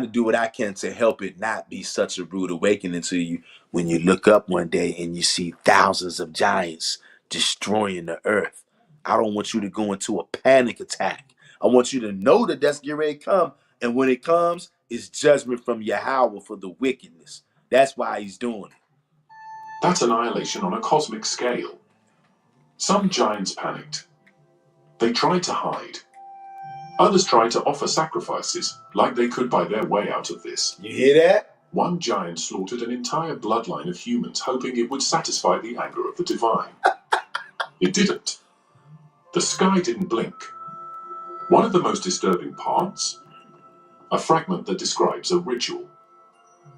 do what I can to help it not be such a rude awakening to you when you look up one day and you see thousands of giants destroying the earth. I don't want you to go into a panic attack. I want you to know that that's getting ready to come. And when it comes, it's judgment from Yahweh for the wickedness. That's why he's doing it. That's annihilation on a cosmic scale. Some giants panicked. They tried to hide. Others tried to offer sacrifices, like they could buy their way out of this. You hear that? One giant slaughtered an entire bloodline of humans, hoping it would satisfy the anger of the divine. It didn't. The sky didn't blink. One of the most disturbing parts? A fragment that describes a ritual.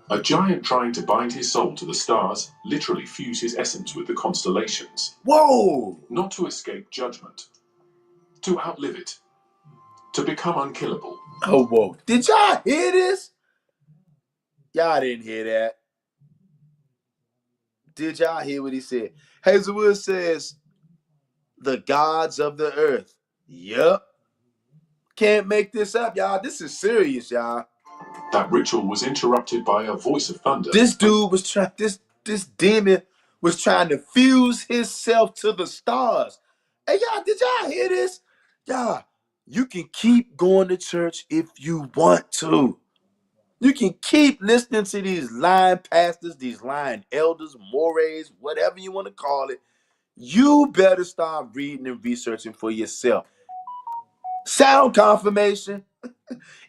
A giant trying to bind his soul to the stars, literally fuse his essence with the constellations. Whoa! Not to escape judgment. To outlive it. To become unkillable. Oh, whoa. Did y'all hear this? Y'all didn't hear that. Did y'all hear what he said? Hazelwood says, the gods of the earth. Yup. Can't make this up, y'all. This is serious, y'all. That ritual was interrupted by a voice of thunder. This dude was trying, this demon was trying to fuse himself to the stars. Hey, y'all, did y'all hear this? Y'all, you can keep going to church if you want to. You can keep listening to these lying pastors, these lying elders, mores, whatever you want to call it. You better start reading and researching for yourself. Sound confirmation.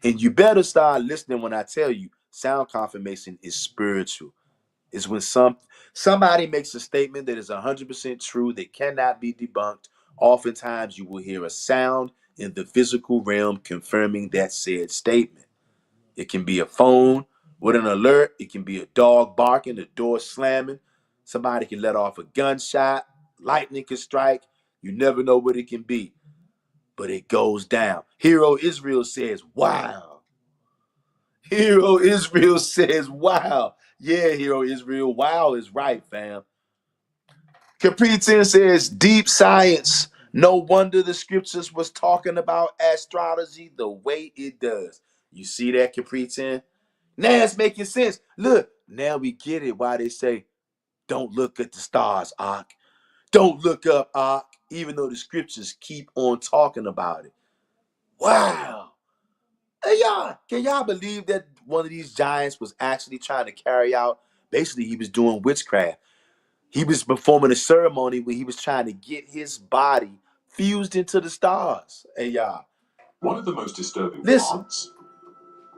And you better start listening when I tell you sound confirmation is spiritual. It's when somebody makes a statement that is 100% true, that cannot be debunked. Oftentimes you will hear a sound in the physical realm confirming that said statement. It can be a phone with an alert. It can be a dog barking, a door slamming. Somebody can let off a gunshot. Lightning can strike. You never know what it can be. But it goes down. Hero Israel says, wow. Hero Israel says, wow. Yeah, Hero Israel, wow is right, fam. Capri 10 says, deep science. No wonder the scriptures was talking about astrology the way it does. You see that, Capri 10? Now it's making sense. Look, now we get it why they say, don't look at the stars, Ak. Don't look up, Ak, even though the scriptures keep on talking about it. Wow. Hey, y'all, can y'all believe that one of these giants was actually trying to carry out, basically he was doing witchcraft. He was performing a ceremony where he was trying to get his body fused into the stars. Hey, y'all. One of the most disturbing parts?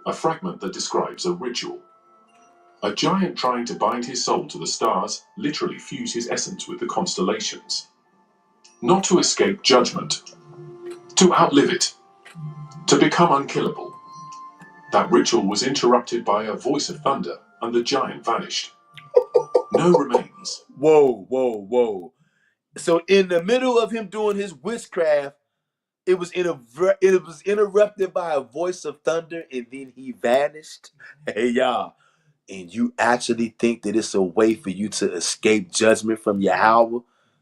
A fragment that describes a ritual. A giant trying to bind his soul to the stars, literally fuse his essence with the constellations. Not to escape judgment. To outlive it. To become unkillable. That ritual was interrupted by a voice of thunder, and the giant vanished. No remains. Whoa, whoa, whoa. So in the middle of him doing his witchcraft, it was interrupted by a voice of thunder, and then he vanished. Hey, y'all. And you actually think that it's a way for you to escape judgment from Yahweh?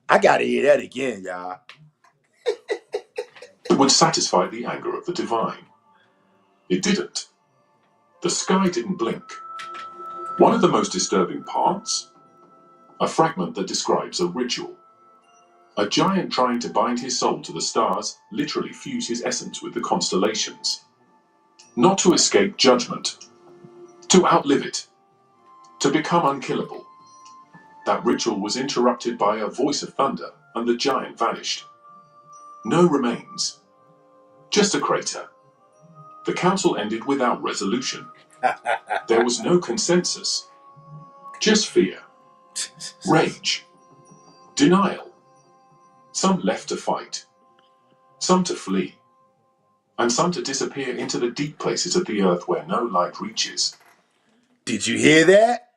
I gotta hear that again, y'all. It would satisfy the anger of the divine. It didn't. The sky didn't blink. One of the most disturbing parts? A fragment that describes a ritual. A giant trying to bind his soul to the stars, literally fuse his essence with the constellations. Not to escape judgment. To outlive it. To become unkillable. That ritual was interrupted by a voice of thunder, and the giant vanished. No remains. Just a crater. The council ended without resolution. There was no consensus. Just fear. Rage. Denial. Some left to fight. Some to flee. And some to disappear into the deep places of the earth where no light reaches. Did you hear that?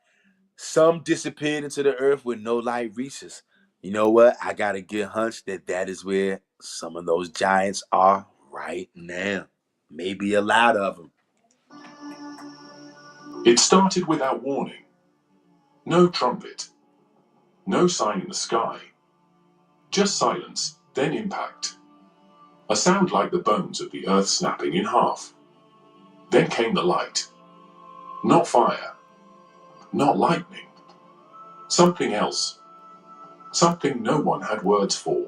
Some disappeared into the earth where no light reaches. You know what? I got a good hunch that is where some of those giants are right now. Maybe a lot of them. It started without warning. No trumpet. No sign in the sky. Just silence, then impact. A sound like the bones of the earth snapping in half. Then came the light. Not fire. Not lightning. Something else. Something no one had words for.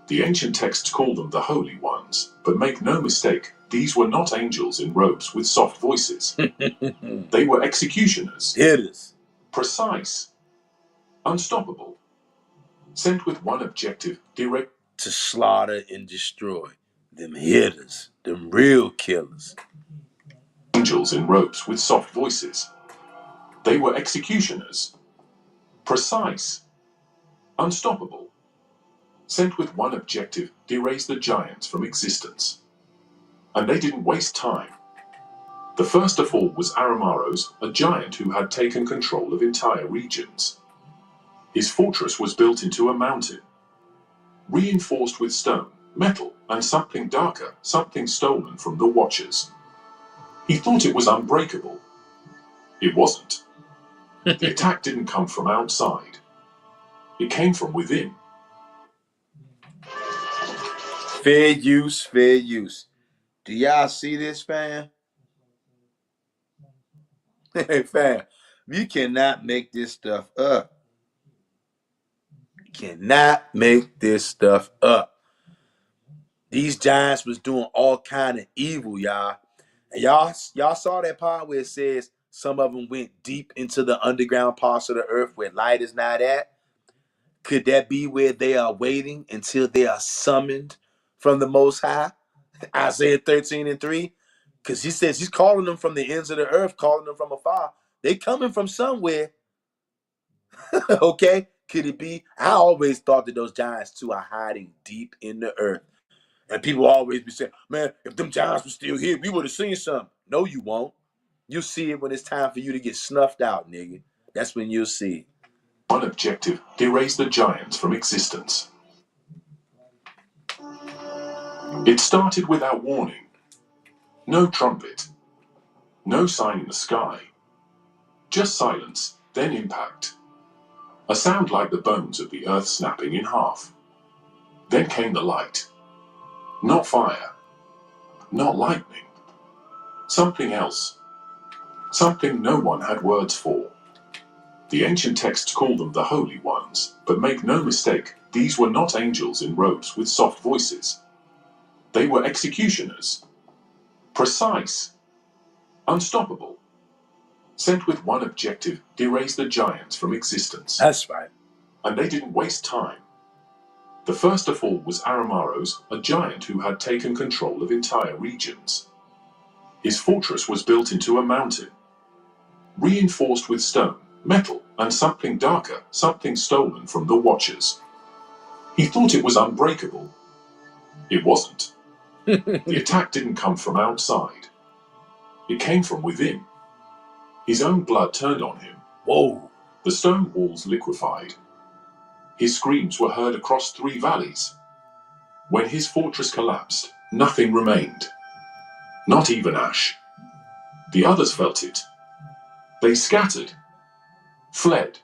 The ancient texts call them the Holy Ones, but make no mistake, these were not angels in robes with soft voices. They were executioners. Hitters. Precise. Unstoppable. Sent with one objective, direct to slaughter and destroy. Them hitters. Them real killers. angels in robes with soft voices. They were executioners. Precise. Unstoppable. Sent with one objective, erase the giants from existence. And they didn't waste time. The first to fall was Aramaros, a giant who had taken control of entire regions. His fortress was built into a mountain, reinforced with stone, metal, and something darker, something stolen from the Watchers. He thought it was unbreakable. It wasn't. The attack didn't come from outside. It came from within. Fair use, fair use. Do y'all see this, fam? Hey, fam, you cannot make this stuff up. You cannot make this stuff up. These giants was doing all kind of evil, y'all. And y'all saw that part where it says some of them went deep into the underground parts of the earth where light is not at. Could that be where they are waiting until they are summoned from the Most High? Isaiah 13:3. Because he says he's calling them from the ends of the earth, calling them from afar. They coming from somewhere. Okay? Could it be? I always thought that those giants too are hiding deep in the earth. And people always be saying, man, if them giants were still here, we would have seen something. No, you won't. You'll see it when it's time for you to get snuffed out, nigga. That's when you'll see it. One objective, erase the giants from existence. It started without warning. No trumpet. No sign in the sky. Just silence, then impact. A sound like the bones of the earth snapping in half. Then came the light. Not fire. Not lightning. Something else. Something no one had words for. The ancient texts call them the Holy Ones, but make no mistake, these were not angels in robes with soft voices. They were executioners. Precise. Unstoppable. Sent with one objective, erase the giants from existence. That's right. And they didn't waste time. The first to fall was Aramaros, a giant who had taken control of entire regions. His fortress was built into a mountain, reinforced with stone, metal, and something darker, something stolen from the Watchers. He thought it was unbreakable. It wasn't. The attack didn't come from outside. It came from within. His own blood turned on him. Whoa. The stone walls liquefied. His screams were heard across 3 valleys. When his fortress collapsed, nothing remained. Not even ash. The others felt it. They scattered. Fled.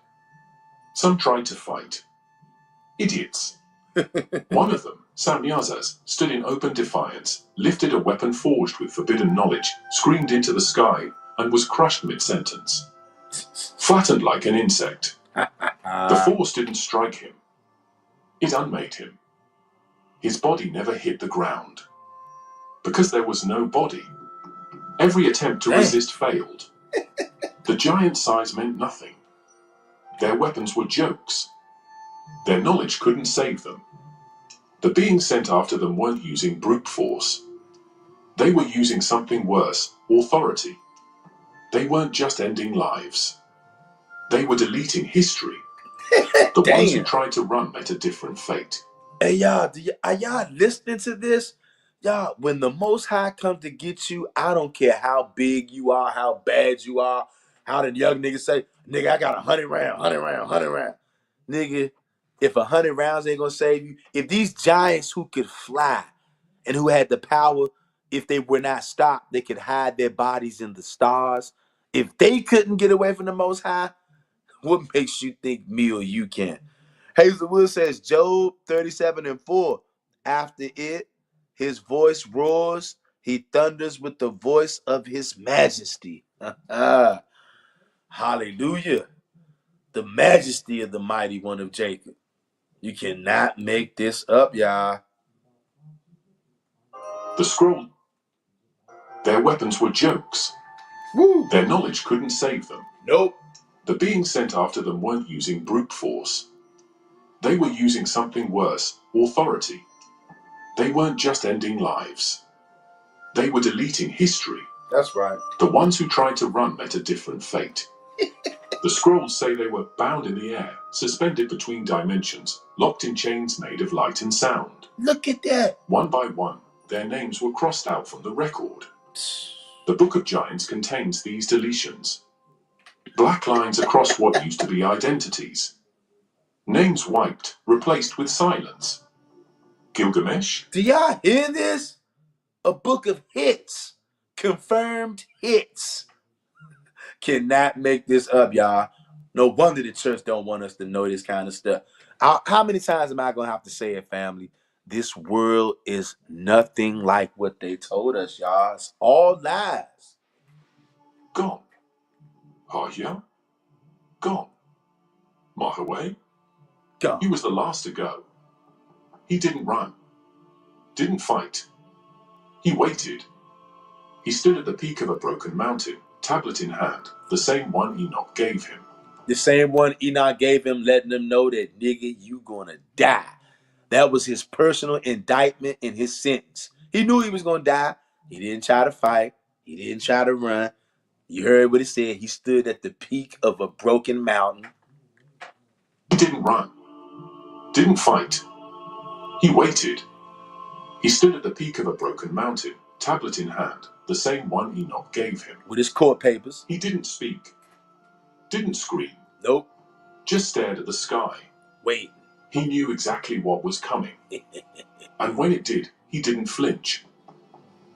Some tried to fight. Idiots. One of them, Samyazas, stood in open defiance, lifted a weapon forged with forbidden knowledge, screamed into the sky, and was crushed mid-sentence. Flattened like an insect. The force didn't strike him. It unmade him. His body never hit the ground. Because there was no body. Every attempt to resist failed. The giant size meant nothing. Their weapons were jokes. Their knowledge couldn't save them. The beings sent after them weren't using brute force. They were using something worse, authority. They weren't just ending lives. They were deleting history. The ones who tried to run met a different fate. Hey, y'all, are y'all listening to this? Y'all, when the Most High comes to get you, I don't care how big you are, how bad you are, how the young niggas say, nigga, I got 100 rounds, 100 rounds, 100 rounds. Nigga, if 100 rounds ain't gonna save you, if these giants who could fly and who had the power, if they were not stopped, they could hide their bodies in the stars. If they couldn't get away from the Most High, what makes you think me or you can? Hazelwood says Job 37:4. After it, His voice roars. He thunders with the voice of his majesty. Hallelujah. The majesty of the mighty one of Jacob. You cannot make this up, y'all. The scroll. Their weapons were jokes. Woo. Their knowledge couldn't save them. Nope. The beings sent after them weren't using brute force. They were using something worse, authority. They weren't just ending lives. They were deleting history. That's right. The ones who tried to run met a different fate. The scrolls say they were bound in the air, suspended between dimensions, locked in chains made of light and sound. Look at that. One by one, their names were crossed out from the record. The Book of Giants contains these deletions. Black lines across what used to be identities. Names wiped, replaced with silence. Gilgamesh? Do y'all hear this? A book of hits. Confirmed hits. Cannot make this up, y'all. No wonder the church don't want us to know this kind of stuff. How many times am I going to have to say it, family? This world is nothing like what they told us, y'all. It's all lies. Gone. Hahia? Gone. Mahaway? Gone. He was the last to go. He didn't run. Didn't fight. He waited. He stood at the peak of a broken mountain, tablet in hand, the same one Enoch gave him. The same one Enoch gave him, letting him know that, nigga, you gonna die. That was his personal indictment in his sentence. He knew he was gonna die. He didn't try to fight. He didn't try to run. You heard what he said. He stood at the peak of a broken mountain. He didn't run. Didn't fight. He waited. He stood at the peak of a broken mountain, tablet in hand, the same one Enoch gave him. With his court papers. He didn't speak. Didn't scream. Nope. Just stared at the sky. Wait. He knew exactly what was coming. And when it did, he didn't flinch.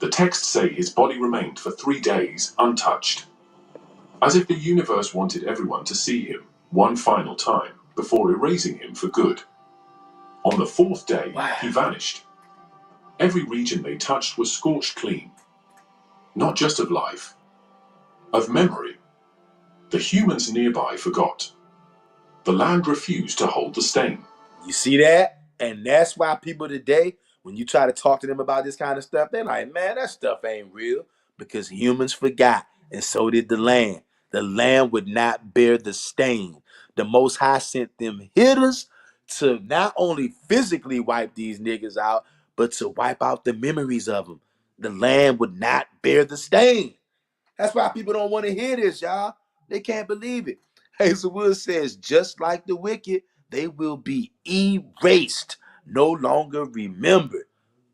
The texts say his body remained for 3 days untouched. As if the universe wanted everyone to see him one final time before erasing him for good. On the 4th day, he vanished. Every region they touched was scorched clean. Not just of life, of memory. The humans nearby forgot. The land refused to hold the stain. You see that? And that's why people today, when you try to talk to them about this kind of stuff, they're like, man, that stuff ain't real. Because humans forgot, and so did the land. The land would not bear the stain. The Most High sent them hitters to not only physically wipe these niggas out, but to wipe out the memories of them. The land would not bear the stain. That's why people don't want to hear this, y'all. They can't believe it. Hazelwood says, just like the wicked, they will be erased, no longer remembered.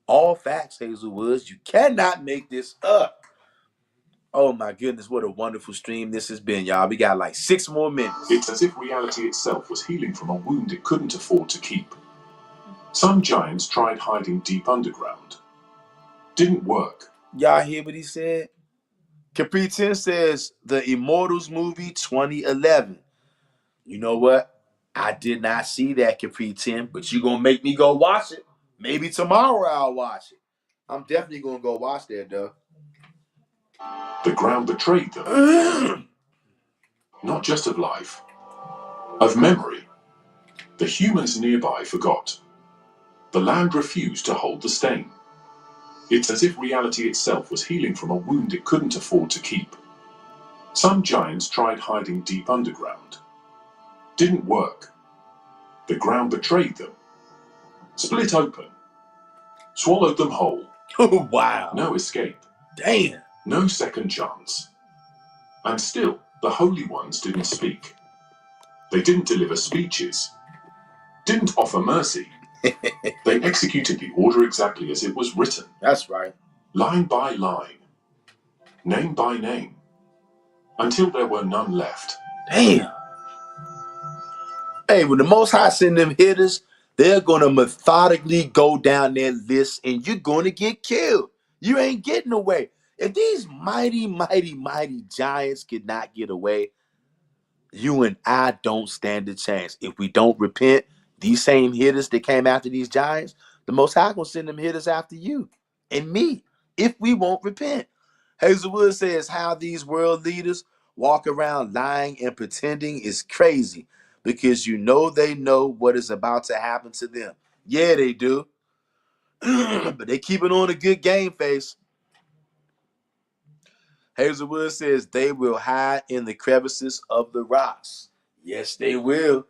All facts, Hazelwoods. You cannot make this up. Oh my goodness, what a wonderful stream this has been, y'all. We got like 6 more minutes. It's as if reality itself was healing from a wound it couldn't afford to keep. Some giants tried hiding deep underground. Didn't work. Y'all hear what he said? Capri 10 says, the Immortals movie 2011. You know what? I did not see that, Capri 10, but you're going to make me go watch it. Maybe tomorrow I'll watch it. I'm definitely going to go watch that, though. The ground betrayed them. Not just of life, of memory. The humans nearby forgot. The land refused to hold the stain. It's as if reality itself was healing from a wound it couldn't afford to keep. Some giants tried hiding deep underground. Didn't work. The ground betrayed them. Split open. Swallowed them whole. Wow. No escape. Damn. No second chance. And still, the holy ones didn't speak. They didn't deliver speeches. Didn't offer mercy. They executed the order exactly as it was written. That's right. Line by line. Name by name. Until there were none left. Damn. Hey, when the Most High send them hitters, they're going to methodically go down their list and you're going to get killed. You ain't getting away. If these mighty, mighty, mighty giants could not get away, you and I don't stand a chance. If we don't repent, these same hitters that came after these giants, The Most High gonna send them hitters after you and me if we won't repent. Hazelwood says how these world leaders walk around lying and pretending is crazy because you know they know what is about to happen to them. Yeah, they do. But they keep it on a good game face. Hazelwood says they will hide in the crevices of the rocks. Yes, they will.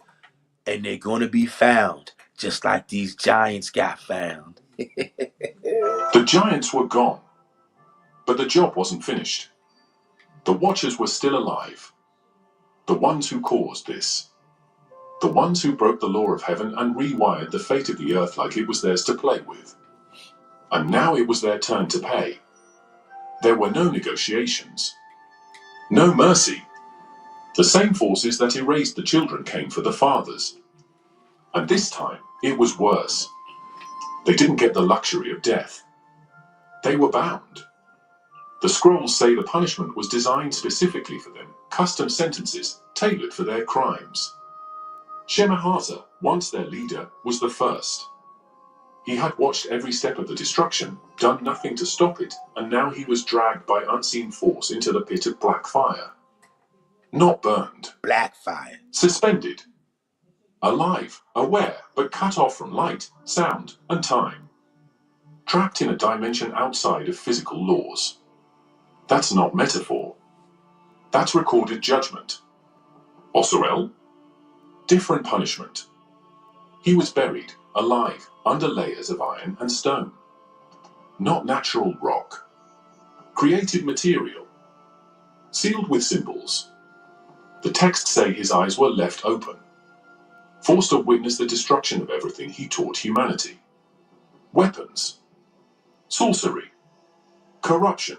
And they're going to be found, just like these giants got found. The giants were gone, but the job wasn't finished. The Watchers were still alive. The ones who caused this. The ones who broke the law of heaven and rewired the fate of the earth like it was theirs to play with. And now it was their turn to pay. There were no negotiations. No mercy. The same forces that erased the children came for the fathers. And this time, it was worse. They didn't get the luxury of death. They were bound. The scrolls say the punishment was designed specifically for them, custom sentences tailored for their crimes. Shemahata, once their leader, was the first. He had watched every step of the destruction, done nothing to stop it, and now he was dragged by unseen force into the pit of black fire. Not burned. Black fire. Suspended. Alive, aware, but cut off from light, sound, and time. Trapped in a dimension outside of physical laws. That's not metaphor. That's recorded judgment. Osirel? Different punishment. He was buried, alive, under layers of iron and stone. Not natural rock. Created material. Sealed with symbols. The texts say his eyes were left open. Forced to witness the destruction of everything he taught humanity. Weapons. Sorcery. Corruption.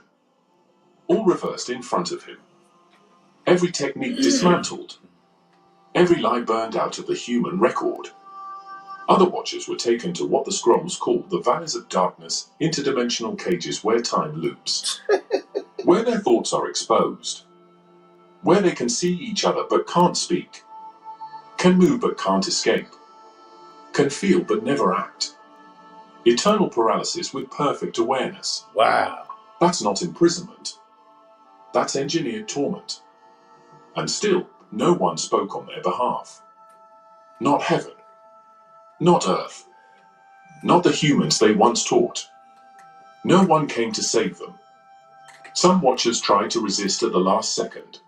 All reversed in front of him. Every technique dismantled. Every lie burned out of the human record. Other Watchers were taken to what the scrolls call the valleys of darkness, interdimensional cages where time loops. Where their thoughts are exposed. Where they can see each other but can't speak. Can move but can't escape. Can feel but never act. Eternal paralysis with perfect awareness. Wow. That's not imprisonment. That's engineered torment. And still, no one spoke on their behalf. Not heaven. Not earth. Not the humans they once taught. No one came to save them. Some Watchers tried to resist at the last second.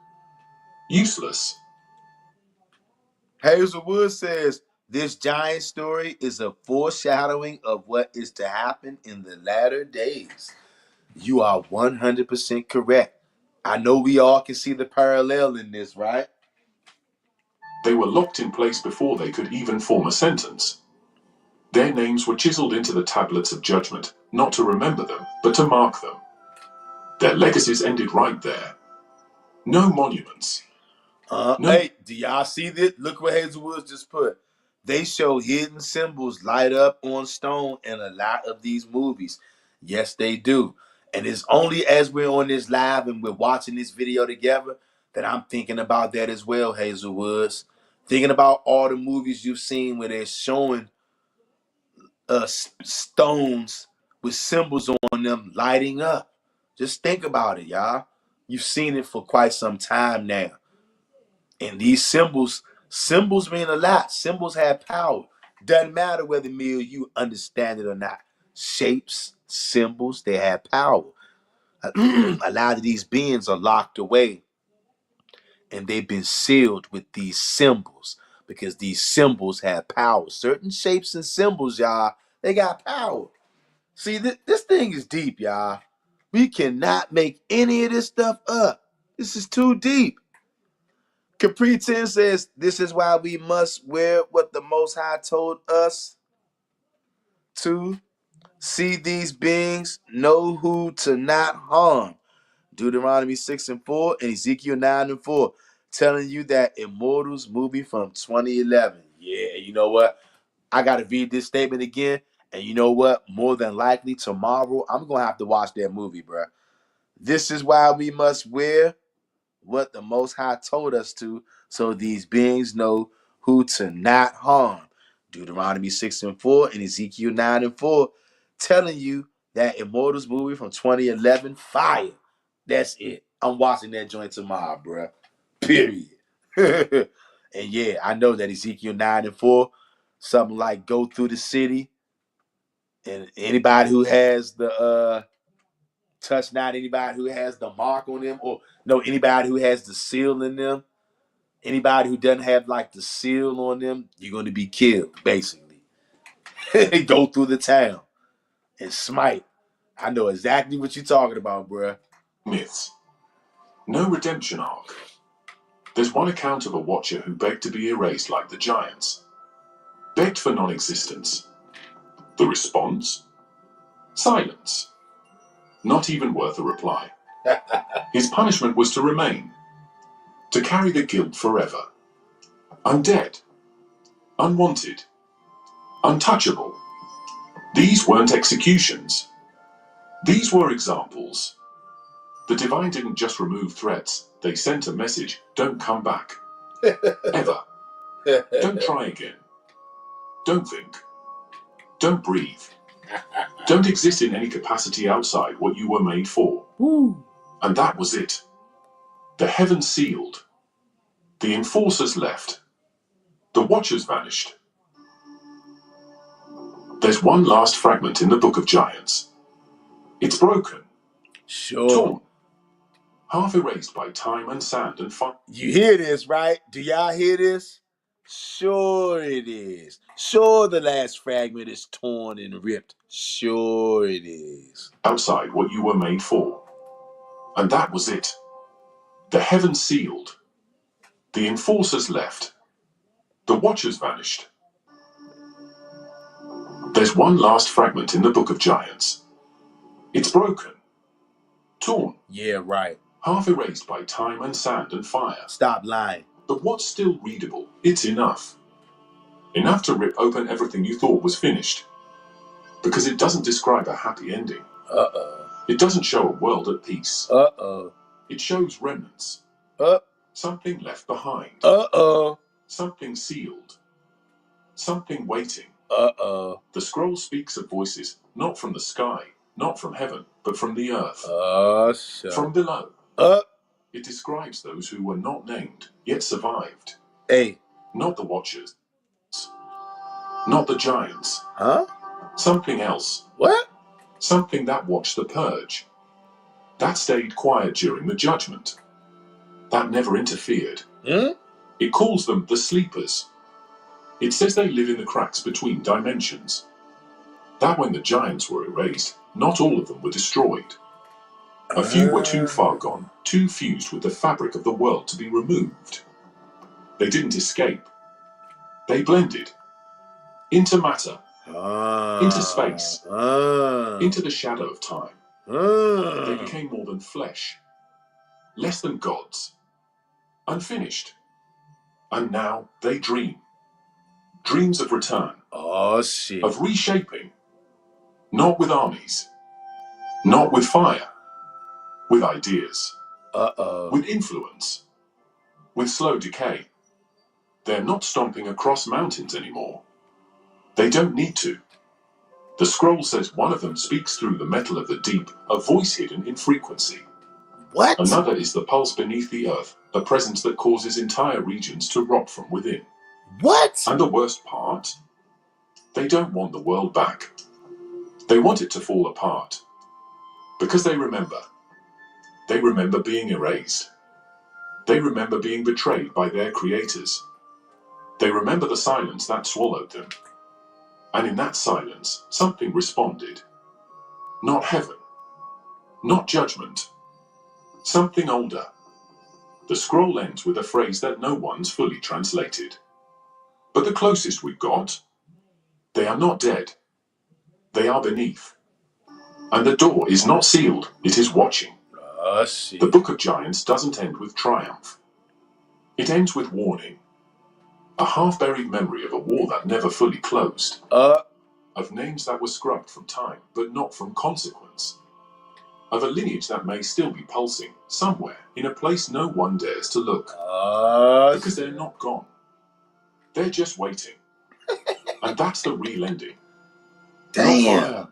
Useless. Hazelwood says this giant story is a foreshadowing of what is to happen in the latter days. You are 100% correct. I know we all can see the parallel in this, right? They were locked in place before they could even form a sentence. Their names were chiseled into the tablets of judgment, not to remember them, but to mark them. Their legacies ended right there. No monuments. No. Hey, do y'all see this? Look what Hazelwood just put. They show hidden symbols light up on stone in a lot of these movies. Yes, they do. And it's only as we're on this live and we're watching this video together that I'm thinking about that as well, Hazelwoods. Thinking about all the movies you've seen where they're showing stones with symbols on them lighting up. Just think about it, y'all. You've seen it for quite some time now. And these symbols mean a lot. Symbols have power. Doesn't matter whether me or you understand it or not. Shapes, symbols, they have power. A lot of these beings are locked away and they've been sealed with these symbols because these symbols have power. Certain shapes and symbols, y'all, they got power. See, this thing is deep, y'all. We cannot make any of this stuff up. This is too deep. Capri 10 says, this is why we must wear what the Most High told us to see these beings, know who to not harm. Deuteronomy 6 and 4 and Ezekiel 9 and 4, telling you that Immortals movie from 2011. Yeah, you know what? I got to read this statement again. And you know what? More than likely tomorrow, I'm going to have to watch that movie, bro. This is why we must wear what the Most High told us to, so these beings know who to not harm. Deuteronomy 6:4 and Ezekiel 9:4, telling you that Immortals movie from 2011, fire. That's it. I'm watching that joint tomorrow, bruh. Period. And yeah, I know that Ezekiel 9:4, something like go through the city, and anybody who has the touch not anybody who has the mark on them, or no, anybody who has the seal in them, anybody who doesn't have like the seal on them, you're going to be killed, basically. Go through the town and smite. I know exactly what you're talking about, bruh. Myths. No redemption arc. There's one account of a watcher who begged to be erased like the giants. Begged for non-existence. The response? Silence. Not even worth a reply. His punishment was to remain. To carry the guilt forever. Undead. Unwanted. Untouchable. These weren't executions. These were examples. The divine didn't just remove threats, they sent a message: don't come back. Ever. Don't try again. Don't think. Don't breathe. Don't exist in any capacity outside what you were made for. Woo. And that was it. The heavens sealed. The enforcers left. The watchers vanished. There's one last fragment in the Book of Giants. It's broken. Sure. Torn. Half erased by time and sand and fire. You hear this, right? Do y'all hear this? Sure it is. Sure the last fragment is torn and ripped. Sure it is. Outside what you were made for. And that was it. The heavens sealed. The enforcers left. The watchers vanished. There's one last fragment in the Book of Giants. It's broken. Torn. Yeah, right. Half erased by time and sand and fire. Stop lying. But what's still readable? It's enough. Enough to rip open everything you thought was finished. Because it doesn't describe a happy ending. Uh-oh. It doesn't show a world at peace. Uh-oh. It shows remnants. Something left behind. Uh-oh. Something sealed. Something waiting. Uh-oh. The scroll speaks of voices, not from the sky, not from heaven, but from the earth. Shit. From below. It describes those who were not named, yet survived. Hey. Not the watchers. Not the giants. Huh? Something else. What? Something that watched the purge. That stayed quiet during the judgment. That never interfered. It calls them the sleepers. It says they live in the cracks between dimensions. That when the giants were erased, not all of them were destroyed. A few were too far gone, too fused with the fabric of the world to be removed. They didn't escape. They blended. Into matter. Into space. Into the shadow of time. They became more than flesh. Less than gods. Unfinished. And now they dream. Dreams of return. Oh, shit. Of reshaping. Not with armies. Not with fire. With ideas. With influence. With slow decay. They're not stomping across mountains anymore. They don't need to. The scroll says one of them speaks through the metal of the deep, a voice hidden in frequency. What? Another is the pulse beneath the earth, a presence that causes entire regions to rot from within. What? And the worst part? They don't want the world back. They want it to fall apart. Because they remember. They remember being erased. They remember being betrayed by their creators. They remember the silence that swallowed them. And in that silence, something responded. Not heaven. Not judgment. Something older. The scroll ends with a phrase that no one's fully translated. But the closest we've got, they are not dead. They are beneath. And the door is not sealed, it is watching. Shit. The Book of Giants doesn't end with triumph. It ends with warning. A half-buried memory of a war that never fully closed. Of names that were scrubbed from time, but not from consequence. Of a lineage that may still be pulsing, somewhere, in a place no one dares to look. Because they're not gone. They're just waiting. And that's the real ending. Not Damn. fire,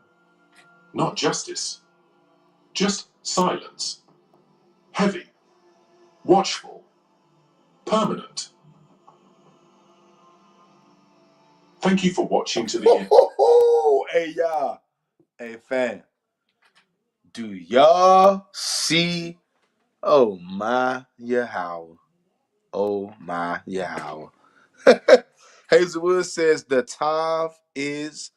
not justice, just silence. Heavy, watchful, permanent. Thank you for watching to the end. Hey, y'all. Hey, fam. Do y'all see? Oh, my Yahweh. Oh, my Yahweh. Hazelwood says the Tav is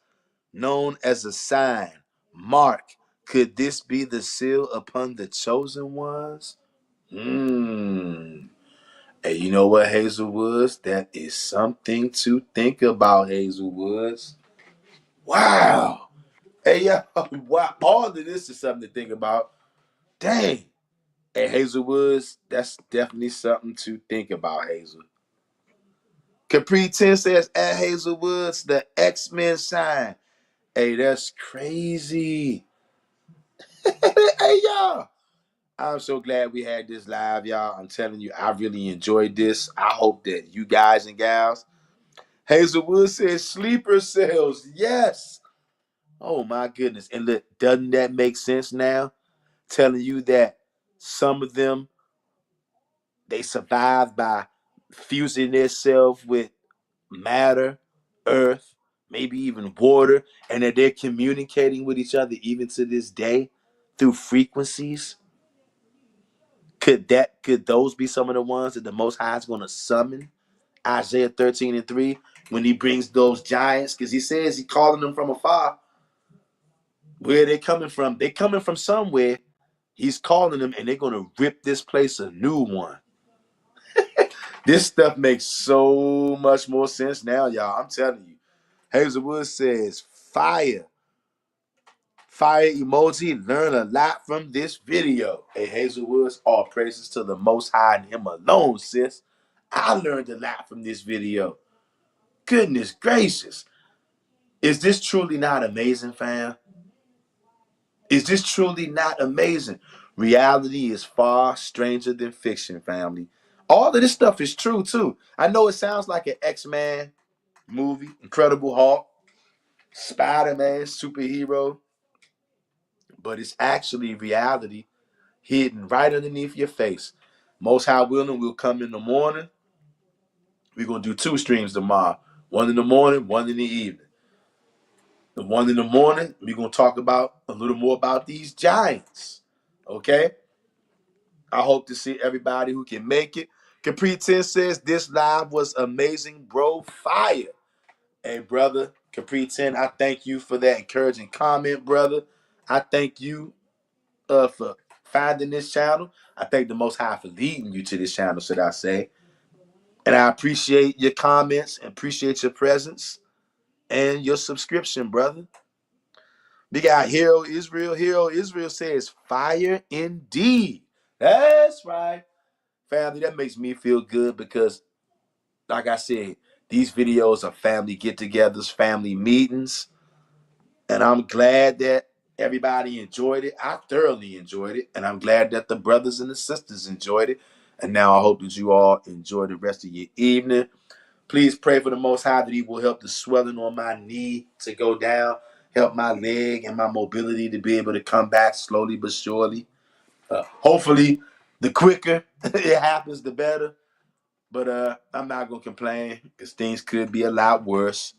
known as a sign. Mark, could this be the seal upon the chosen ones? Hey, you know what, Hazelwoods? That is something to think about, Hazelwoods. Wow. Hey, yo, wow. All of this is something to think about. Dang. Hey, Hazelwoods, that's definitely something to think about, Hazel. Capri 10 says at Hazelwoods, the X-Men sign. Hey, that's crazy. Hey, y'all. I'm so glad we had this live, y'all. I'm telling you, I really enjoyed this. I hope that you guys and gals. Hazelwood says sleeper cells. Yes. Oh, my goodness. And look, doesn't that make sense now? Telling you that some of them, they survived by fusing themselves with matter, earth, maybe even water, and that they're communicating with each other even to this day through frequencies. Could those be some of the ones that the Most High is going to summon? Isaiah 13:3, when he brings those giants, because he says he's calling them from afar. Where are they coming from? They're coming from somewhere. He's calling them, and they're going to rip this place a new one. This stuff makes so much more sense now, y'all. I'm telling you. Hazelwood says, fire. Fire emoji. Learn a lot from this video. Hey, Hazelwoods, all praises to the Most High and him alone, sis. I learned a lot from this video. Goodness gracious. Is this truly not amazing, fam? Is this truly not amazing? Reality is far stranger than fiction, family. All of this stuff is true, too. I know it sounds like an X-Men movie, Incredible Hulk, Spider-Man, superhero, but it's actually reality hidden right underneath your face. Most High willing, we'll come in the morning. We're going to do 2 streams tomorrow. One in the morning, one in the evening. The one in the morning, we're going to talk about a little more about these giants. Okay? I hope to see everybody who can make it. Capri 10 says, this live was amazing, bro. Fire. Hey, brother, Capri 10, I thank you for that encouraging comment, brother. I thank you for finding this channel. I thank the Most High for leading you to this channel, should I say. And I appreciate your comments and appreciate your presence and your subscription, brother. We got Hero Israel. Hero Israel says, fire indeed. That's right. Family, that makes me feel good because, like I said, these videos are family get-togethers, family meetings. And I'm glad that everybody enjoyed it. I thoroughly enjoyed it. And I'm glad that the brothers and the sisters enjoyed it. And now I hope that you all enjoy the rest of your evening. Please pray for the Most High that he will help the swelling on my knee to go down, help my leg and my mobility to be able to come back slowly but surely. Hopefully, the quicker it happens, the better. But I'm not going to complain because things could be a lot worse.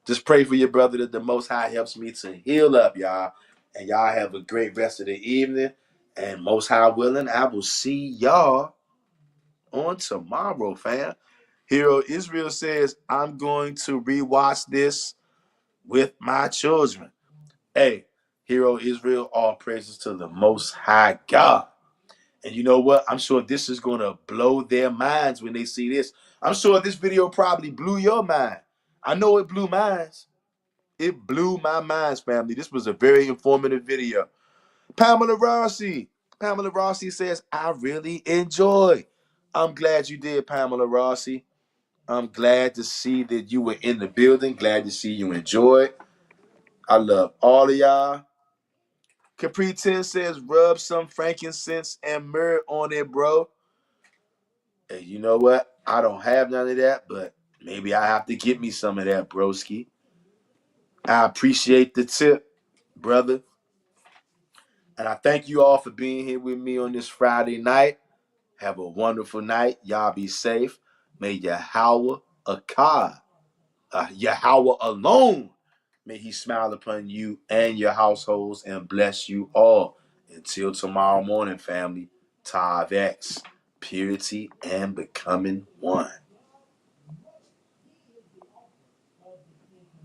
Just pray for your brother that the Most High helps me to heal up, y'all. And y'all have a great rest of the evening. And Most High willing, I will see y'all on tomorrow, fam. Hero Israel says, I'm going to rewatch this with my children. Hey, Hero Israel, all praises to the Most High God. And you know what? I'm sure this is going to blow their minds when they see this. I'm sure this video probably blew your mind. I know it blew mine. It blew my mind, family. This was a very informative video. Pamela Rossi. Pamela Rossi says, I really enjoyed. I'm glad you did, Pamela Rossi. I'm glad to see that you were in the building. Glad to see you enjoyed. I love all of y'all. Capri 10 says, rub some frankincense and myrrh on it, bro. And you know what? I don't have none of that, but Maybe I have to get me some of that, broski. I appreciate the tip, brother. And I thank you all for being here with me on this Friday night. Have a wonderful night. Y'all be safe. May Yahweh Akkad, Yahweh alone, may he smile upon you and your households and bless you all. Until tomorrow morning, family. Tav X, purity and becoming one.